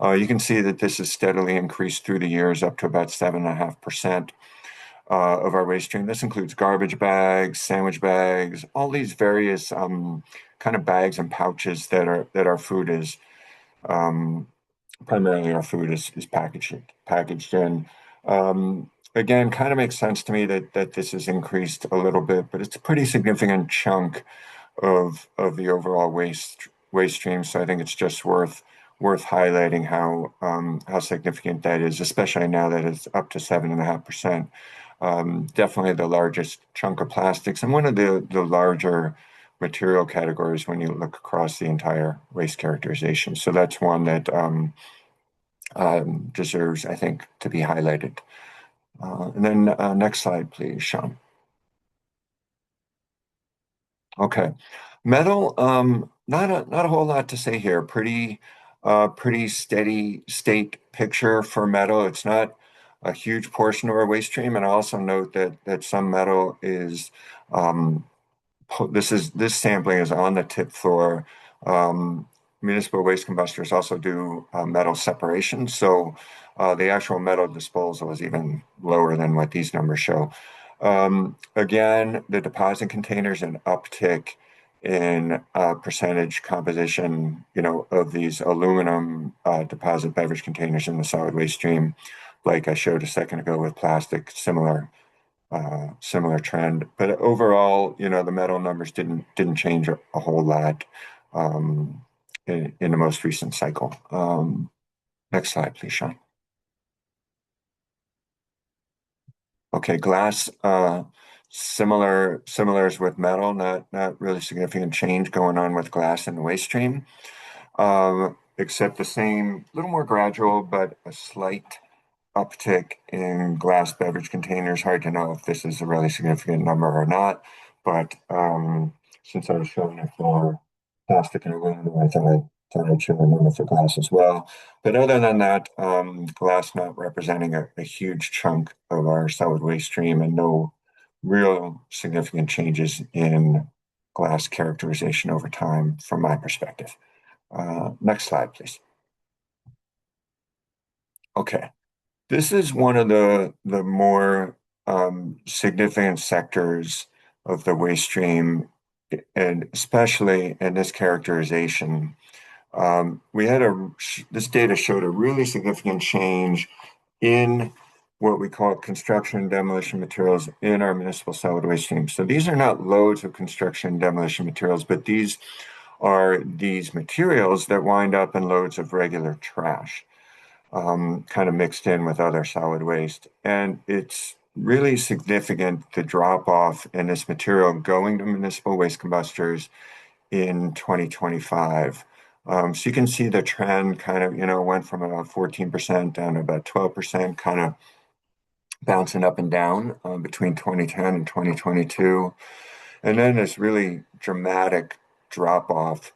You can see that this has steadily increased through the years up to about 7.5% of our waste stream. This includes garbage bags, sandwich bags, all these various kind of bags and pouches that our food is primarily our food is packaged in. Again, kind of makes sense to me that this has increased a little bit, but it's a pretty significant chunk of the overall waste stream. So I think it's just worth highlighting how significant that is, especially now that it's up to 7.5%. Definitely the largest chunk of plastics and one of the larger material categories when you look across the entire waste characterization. So that's one that deserves, I think, to be highlighted. And then next slide, please, Sean. Okay. Metal, not a whole lot to say here. Pretty steady state picture for metal. It's not a huge portion of our waste stream. And I also note that some metal is this sampling is on the tip floor. Municipal waste combustors also do metal separation. So the actual metal disposal is even lower than what these numbers show. Again, the deposit containers an uptick in percentage composition, of these aluminum deposit beverage containers in the solid waste stream, like I showed a second ago with plastic, similar trend. But overall, the metal numbers didn't change a whole lot in the most recent cycle. Next slide, please, Sean. Okay, glass, similars with metal, not really significant change going on with glass in the waste stream, except the same, little more gradual, but a slight uptick in glass beverage containers. Hard to know if this is a really significant number or not, but since I was showing it for plastic and aluminum, I thought I'd show a number for glass as well. But other than that, glass not representing a huge chunk of our solid waste stream and no real significant changes in glass characterization over time from my perspective. Next slide, please. Okay. This is one of the more significant sectors of the waste stream, and especially in this characterization. We had this data showed a really significant change in what we call construction and demolition materials in our municipal solid waste stream. So these are not loads of construction and demolition materials, but these are these materials that wind up in loads of regular trash. Kind of mixed in with other solid waste. And it's really significant the drop off in this material going to municipal waste combustors in 2025. So you can see the trend kind of, went from about 14% down to about 12%, kind of bouncing up and down between 2010 and 2022. And then this really dramatic drop off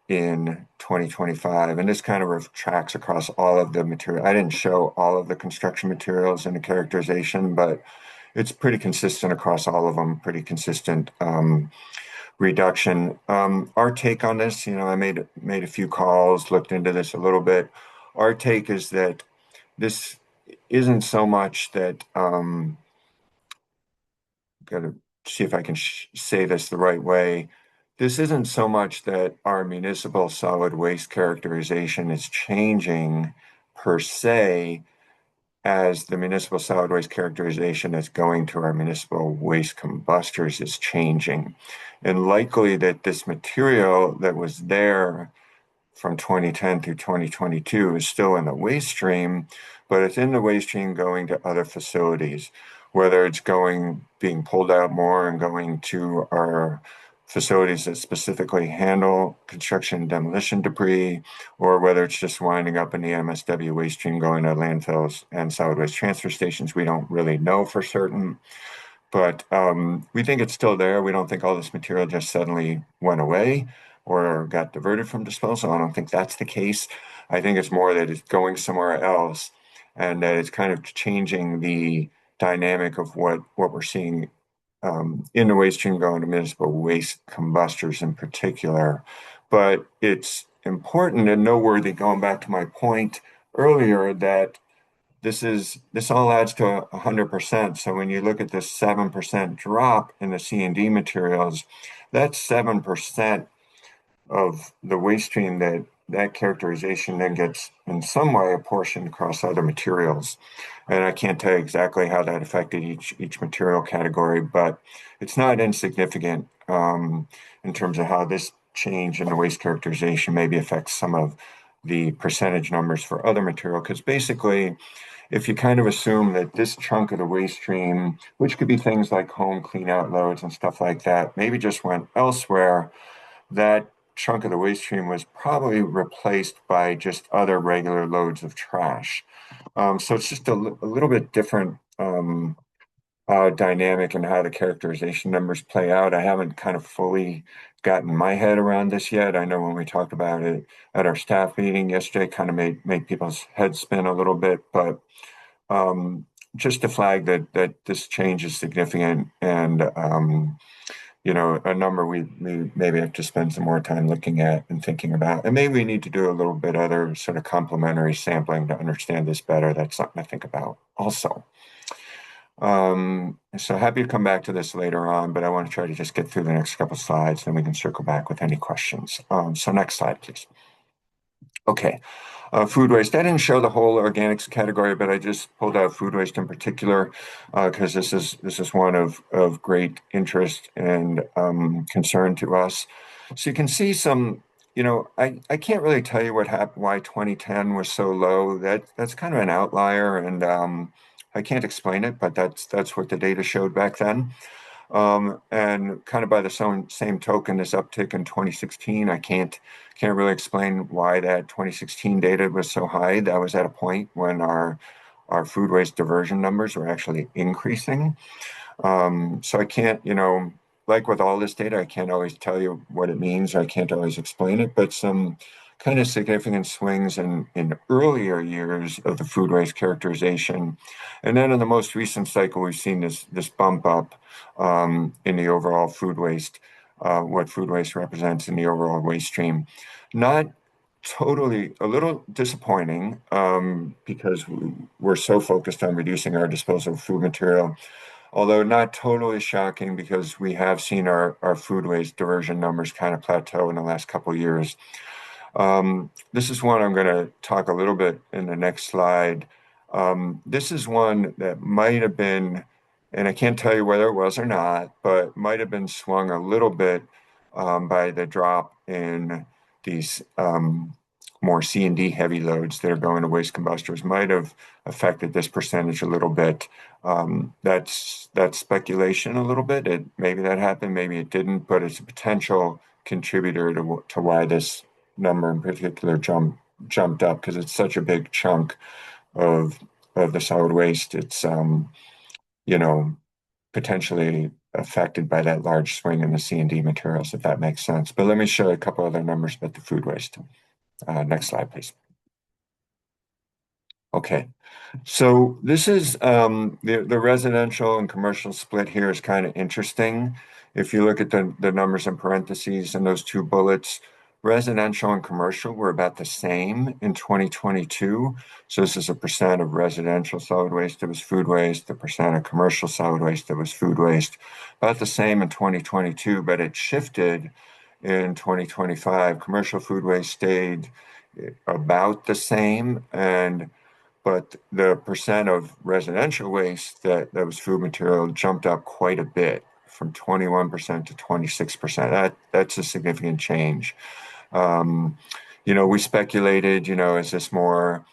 in 2025. And this kind of tracks across all of the material. I didn't show all of the construction materials in the characterization, but it's pretty consistent across all of them, pretty consistent reduction. Our take on this, I made a few calls, looked into this a little bit. Our take is that this isn't so much that, got to see if I can say this the right way. This isn't so much that our municipal solid waste characterization is changing per se, as the municipal solid waste characterization that's going to our municipal waste combustors is changing. And likely that this material that was there from 2010 through 2022 is still in the waste stream, but it's in the waste stream going to other facilities, whether it's being pulled out more and going to our facilities that specifically handle construction and demolition debris, or whether it's just winding up in the MSW waste stream going to landfills and solid waste transfer stations. We don't really know for certain, but we think it's still there. We don't think all this material just suddenly went away or got diverted from disposal. I don't think that's the case. I think it's more that it's going somewhere else and that it's kind of changing the dynamic of what we're seeing in the waste stream going to municipal waste combustors in particular. But it's important and noteworthy, going back to my point earlier, that this all adds to 100%. So when you look at this 7% drop in the C&D materials, that's 7% of the waste stream that characterization then gets in some way apportioned across other materials. And I can't tell you exactly how that affected each material category, but it's not insignificant in terms of how this change in the waste characterization maybe affects some of the percentage numbers for other material. Because basically, if you kind of assume that this chunk of the waste stream, which could be things like home clean out loads and stuff like that, maybe just went elsewhere, that chunk of the waste stream was probably replaced by just other regular loads of trash. So it's just a little bit different dynamic in how the characterization numbers play out. I haven't kind of fully gotten my head around this yet. I know when we talked about it at our staff meeting yesterday, kind of made people's heads spin a little bit, but just to flag that this change is significant and a number we maybe have to spend some more time looking at and thinking about. And maybe we need to do a little bit other sort of complementary sampling to understand this better. That's something to think about also. So happy to come back to this later on, but I want to try to just get through the next couple of slides, then we can circle back with any questions. So next slide, please. Okay, food waste. I didn't show the whole organics category, but I just pulled out food waste in particular because this is one of great interest and concern to us. So you can see some, I can't really tell you what happened, why 2010 was so low. That's kind of an outlier, and I can't explain it, but that's what the data showed back then. And kind of by the same token, this uptick in 2016, I can't really explain why that 2016 data was so high. That was at a point when our food waste diversion numbers were actually increasing. So I can't, like with all this data, I can't always tell you what it means. I can't always explain it, but some kind of significant swings in earlier years of the food waste characterization. And then in the most recent cycle, we've seen this bump up in the overall food waste, what food waste represents in the overall waste stream. Not totally, a little disappointing because we're so focused on reducing our disposal of food material, although not totally shocking because we have seen our food waste diversion numbers kind of plateau in the last couple of years. This is one I'm going to talk a little bit in the next slide. This is one that might have been, and I can't tell you whether it was or not, but might have been swung a little bit by the drop in these more C&D heavy loads that are going to waste combustors, might have affected this percentage a little bit. That's speculation a little bit. Maybe that happened, maybe it didn't, but it's a potential contributor to why this number in particular jumped up, because it's such a big chunk of the solid waste. It's potentially affected by that large swing in the C&D materials, if that makes sense. But let me show you a couple other numbers about the food waste. Next slide, please. Okay, so this is the residential and commercial split here is kind of interesting. If you look at the numbers in parentheses and those two bullets, residential and commercial were about the same in 2022. So this is a percent of residential solid waste that was food waste, the percent of commercial solid waste that was food waste, about the same in 2022, but it shifted in 2025. Commercial food waste stayed about the same, but the percent of residential waste that was food material jumped up quite a bit, from 21% to 26%. That's a significant change. We speculated, is this more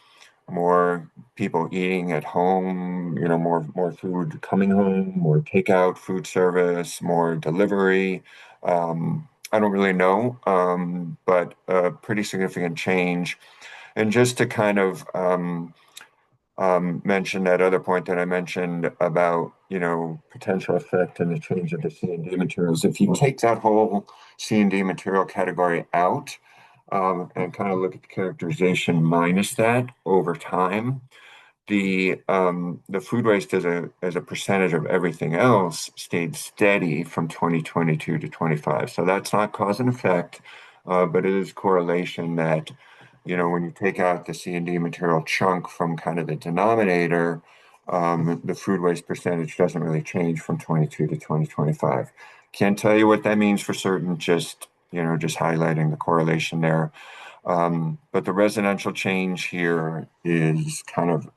people eating at home, more food coming home, more takeout food service, more delivery? I don't really know, but a pretty significant change. And just to kind of mention that other point that I mentioned about, potential effect and the change of the C&D materials. If you take that whole C&D material category out and kind of look at the characterization minus that over time, the food waste as a percentage of everything else stayed steady from 2022 to 25. So that's not cause and effect, but it is correlation that, when you take out the C&D material chunk from kind of the denominator, the food waste percentage doesn't really change from 22 to 2025. Can't tell you what that means for certain, just highlighting the correlation there. But the residential change here is kind of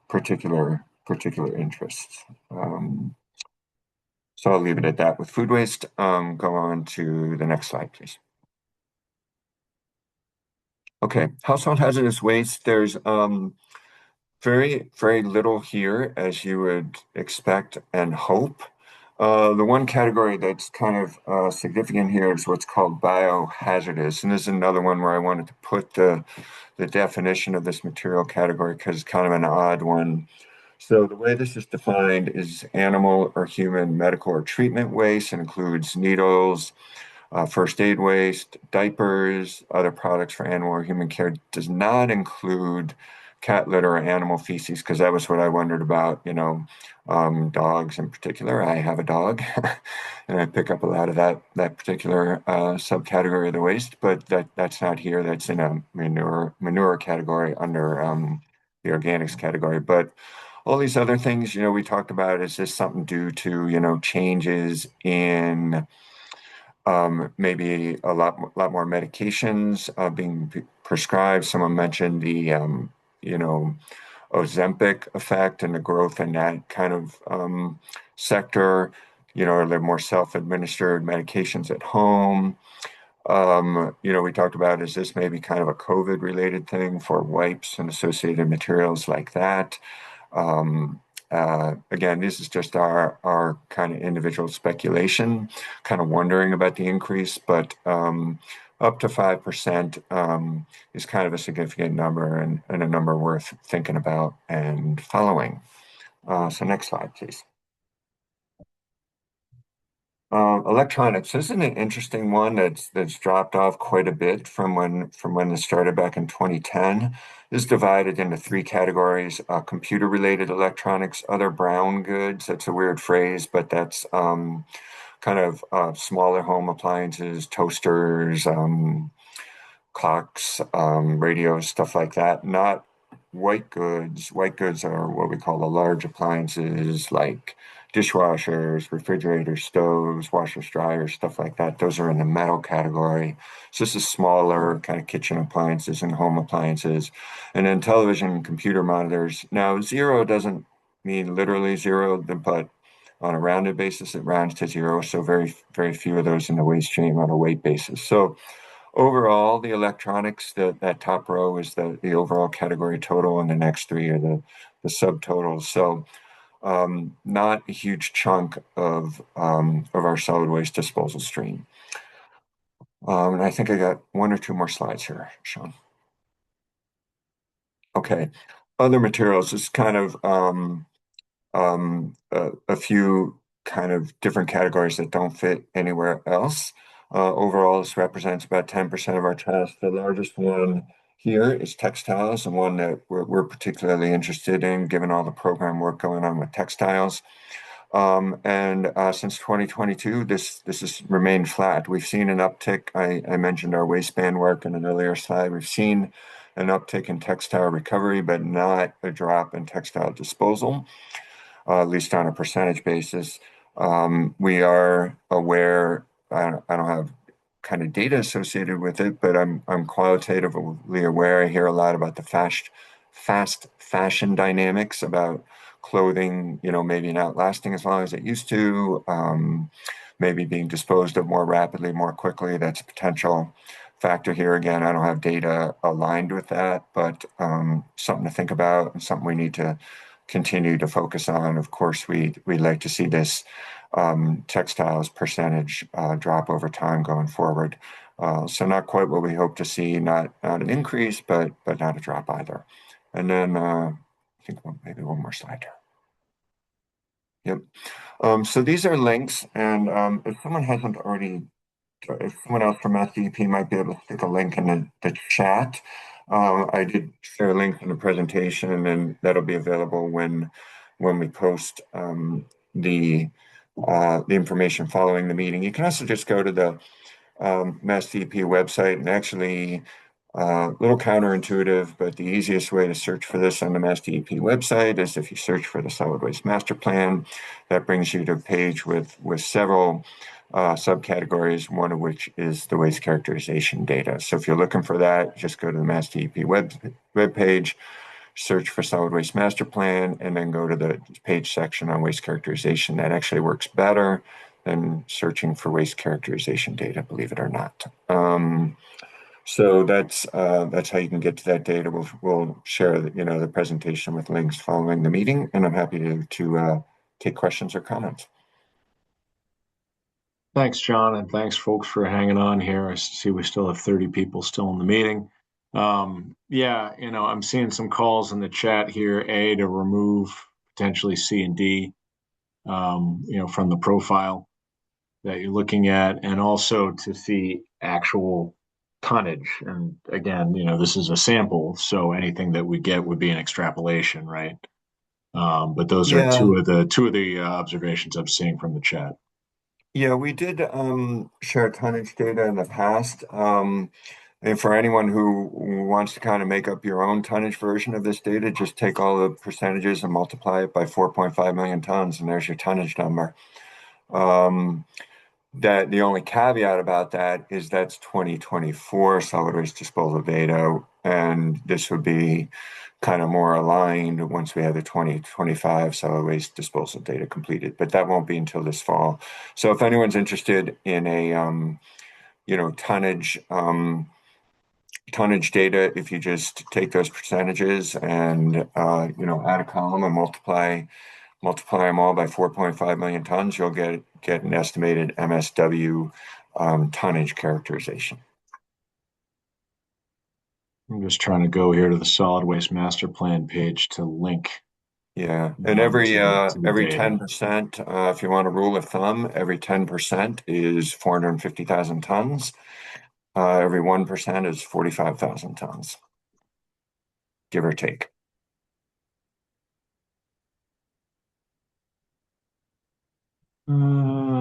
particular interest. So I'll leave it at that with food waste. Go on to the next slide, please. Okay, household hazardous waste. There's very little here, as you would expect and hope. The one category that's kind of significant here is what's called biohazardous, and this is another one where I wanted to put the definition of this material category because it's kind of an odd one. So the way this is defined is animal or human medical or treatment waste. It includes needles, first aid waste, diapers, other products for animal or human care. Does not include cat litter or animal feces, because that was what I wondered about, dogs in particular. I have a dog and I pick up a lot of that particular subcategory of the waste, but that's not here. That's in a manure category under the organics category. But all these other things, we talked about, is this something due to, changes in maybe a lot more medications being prescribed. Someone mentioned the Ozempic effect and the growth in that kind of sector. Are there more self-administered medications at home? We talked about, is this maybe kind of a COVID-related thing for wipes and associated materials like that? Again, this is just our kind of individual speculation, kind of wondering about the increase, but up to 5% is kind of a significant number and a number worth thinking about and following. So next slide, please. Electronics. This is an interesting one that's dropped off quite a bit from when it started back in 2010. This is divided into three categories: computer-related electronics, other brown goods. That's a weird phrase, but that's kind of smaller home appliances, toasters, clocks, radios, stuff like that. Not white goods. White goods are what we call the large appliances, like dishwashers, refrigerators, stoves, washers, dryers, stuff like that. Those are in the metal category. So this is smaller kind of kitchen appliances and home appliances. And then television and computer monitors. Now, zero doesn't mean literally zero, but on a rounded basis, it rounds to zero. So very, very few of those in the waste stream on a weight basis. So overall, the electronics, that top row is the overall category total, and the next three are the subtotals. So not a huge chunk of our solid waste disposal stream. And I think I got one or two more slides here, Sean. Okay, other materials is kind of a few kind of different categories that don't fit anywhere else. Overall, this represents about 10% of our trash. The largest one here is textiles, and one that we're particularly interested in, given all the program work going on with textiles. And since 2022, this has remained flat. We've seen an uptick. I mentioned our waistband work in an earlier slide. We've seen an uptick in textile recovery, but not a drop in textile disposal, at least on a percentage basis. We are aware, I don't have kind of data associated with it, but I'm qualitatively aware. I hear a lot about the fast fashion dynamics, about clothing, maybe not lasting as long as it used to, maybe being disposed of more rapidly, more quickly. That's a potential factor here. Again, I don't have data aligned with that, but something to think about and something we need to continue to focus on. Of course, we'd like to see this textiles percentage drop over time going forward. So not quite what we hope to see, not an increase, but not a drop either. And then I think maybe one more slide here. Yep. So these are links, and if someone hasn't already, if someone else from MassDEP might be able to stick a link in the chat. I did share a link in the presentation, and that'll be available when we post the information following the meeting. You can also just go to the MassDEP website, and actually a little counterintuitive, but the easiest way to search for this on the MassDEP website is if you search for the Solid Waste Master Plan. That brings you to a page with several subcategories, one of which is the waste characterization data. So if you're looking for that, just go to the MassDEP web page, search for solid waste master plan, and then go to the page section on waste characterization. That actually works better than searching for waste characterization data, believe it or not. So that's how you can get to that data. We'll share the presentation with links following the meeting, and I'm happy to take questions or comments. Thanks, John, and thanks, folks, for hanging on here. I see we still have 30 people still in the meeting. Yeah, I'm seeing some calls in the chat here, A, to remove potentially C and D, from the profile that you're looking at, and also to see actual tonnage. And again, this is a sample, so anything that we get would be an extrapolation, right? But those are two of the observations I'm seeing from the chat. Yeah, we did share tonnage data in the past. And for anyone who wants to kind of make up your own tonnage version of this data, just take all the percentages and multiply it by 4.5 million tons, and there's your tonnage number. That the only caveat about that is that's 2024 solid waste disposal data, and this would be kind of more aligned once we have the 2025 solid waste disposal data completed, but that won't be until this fall. So if anyone's interested in a tonnage data, if you just take those percentages and add a column and multiply them all by 4.5 million tons, you'll get an estimated MSW tonnage characterization. I'm just trying to go here to the solid waste master plan page to link. Yeah, and every 10%, if you want a rule of thumb, every 10% is 450,000 tons. Every 1% is 45,000 tons, give or take.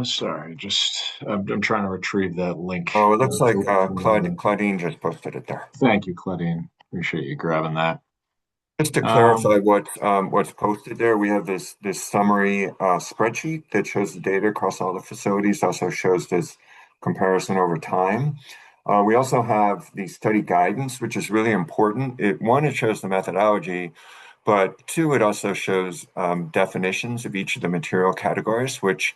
Sorry, I'm trying to retrieve that link. Oh, it looks like Claudine just posted it there. Thank you, Claudine. Appreciate you grabbing that. Just to clarify what's posted there, we have this summary spreadsheet that shows the data across all the facilities, also shows this comparison over time. We also have the study guidance, which is really important. It shows the methodology, but two, it also shows definitions of each of the material categories, which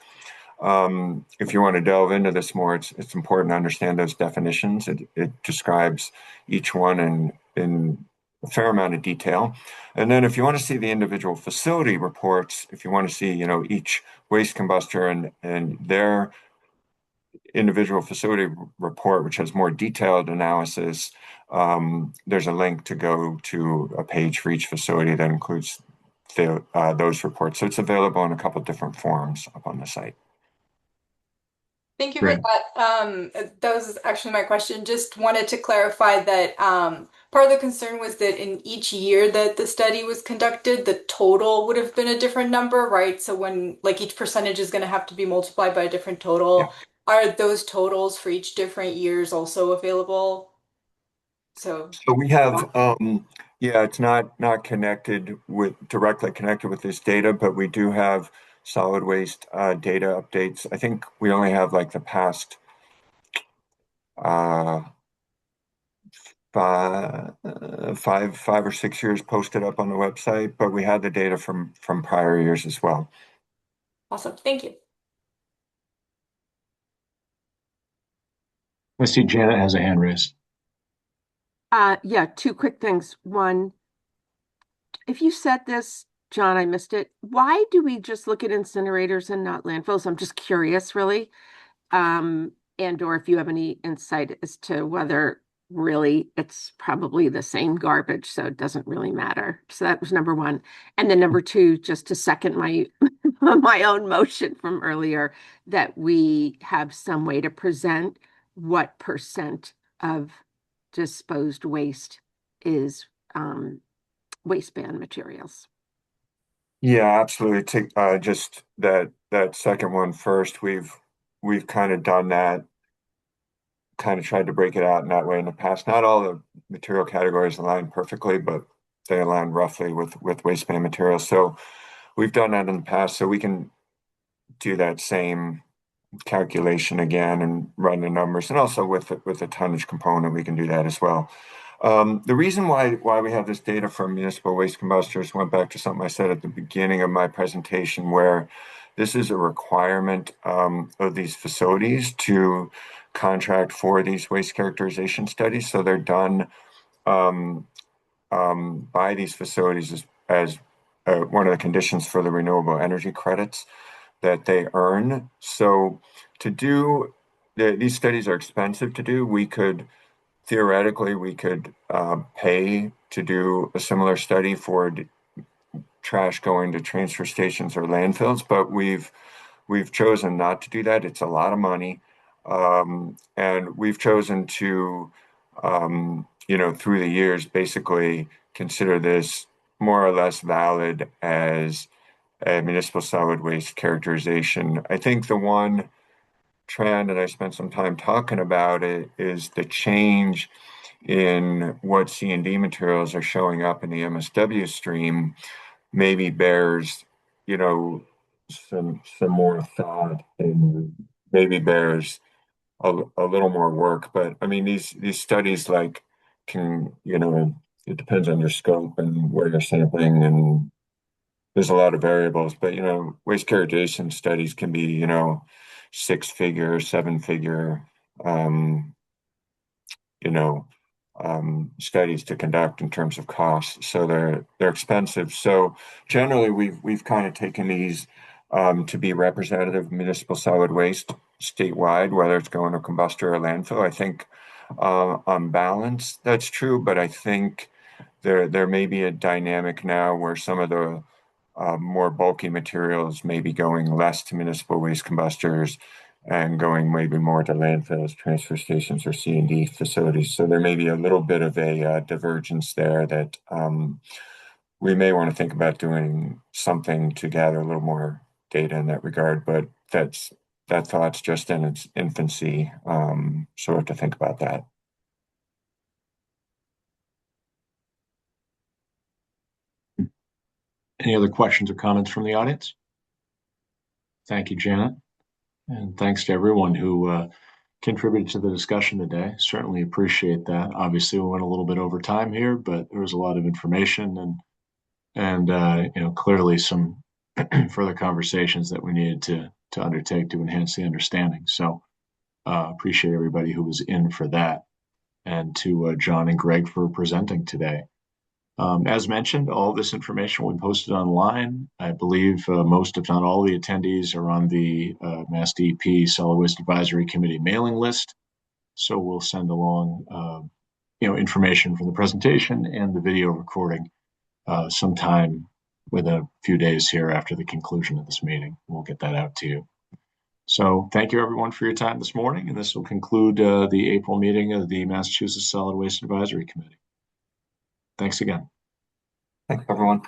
if you want to delve into this more, it's important to understand those definitions. It describes each one in a fair amount of detail. And then if you want to see the individual facility reports, if you want to see, each waste combustor and their individual facility report, which has more detailed analysis, there's a link to go to a page for each facility that includes those reports. So it's available in a couple of different forms up on the site. Thank you for that. That was actually my question. Just wanted to clarify that part of the concern was that in each year that the study was conducted, the total would have been a different number, right? So when each percentage is going to have to be multiplied by a different total, Yeah. Are those totals for each different years also available? So we have, it's not directly connected with this data, but we do have solid waste data updates. I think we only have the past 5 or 6 years posted up on the website, but we had the data from prior years as well. awesome. Thank you. I see Janet has a hand raised. Yeah, two quick things. One, if you said this, John, I missed it. Why do we just look at incinerators and not landfills? I'm just curious, really. Or if you have any insight as to whether really it's probably the same garbage, so it doesn't really matter. So that was number one. And then number two, just to second my my own motion from earlier, that we have some way to present what percent of disposed waste is waistband materials. Yeah, absolutely. Take just that second one first. We've kind of done that, kind of tried to break it out in that way in the past. Not all the material categories align perfectly, but they align roughly with waistband materials. So we've done that in the past, so we can do that same calculation again and run the numbers, and also with the tonnage component, we can do that as well. The reason why we have this data from municipal waste combustors went back to something I said at the beginning of my presentation, where this is a requirement of these facilities to contract for these waste characterization studies. So they're done by these facilities as one of the conditions for the renewable energy credits that they earn. So to do these studies are expensive to do. Theoretically, we could pay to do a similar study for trash going to transfer stations or landfills, but we've chosen not to do that. It's a lot of money, and we've chosen to, through the years, basically consider this more or less valid as a municipal solid waste characterization. I think the one trend, and I spent some time talking about it, is the change in what C&D materials are showing up in the MSW stream maybe bears, some more thought, and maybe bears a little more work. But I mean, these studies it depends on your scope and where you're sampling, and there's a lot of variables. But waste characterization studies can be 6-figure, 7-figure, you know, studies to conduct in terms of costs. So they're expensive. So generally, we've kind of taken these to be representative of municipal solid waste statewide, whether it's going to combustor or landfill. I think on balance that's true, but I think there may be a dynamic now where some of the more bulky materials may be going less to municipal waste combustors and going maybe more to landfills, transfer stations, or C&D facilities. So there may be a little bit of a divergence there that we may want to think about doing something to gather a little more data in that regard. But that thought's just in its infancy, so we have to think about that. Any other questions or comments from the audience? Thank you, Janet. And thanks to everyone who contributed to the discussion today. Certainly appreciate that. Obviously, we went a little bit over time here, but there was a lot of information and clearly some further conversations that we needed to undertake to enhance the understanding. So appreciate everybody who was in for that, and to John and Greg for presenting today. As mentioned, all this information will be posted online. I believe most, if not all, the attendees are on the MassDEP Solid Waste Advisory Committee mailing list. So we'll send along, information from the presentation and the video recording sometime within a few days here after the conclusion of this meeting. We'll get that out to you. So thank you, everyone, for your time this morning, and this will conclude the April meeting of the Massachusetts Solid Waste Advisory Committee. Thanks again. Thanks, everyone.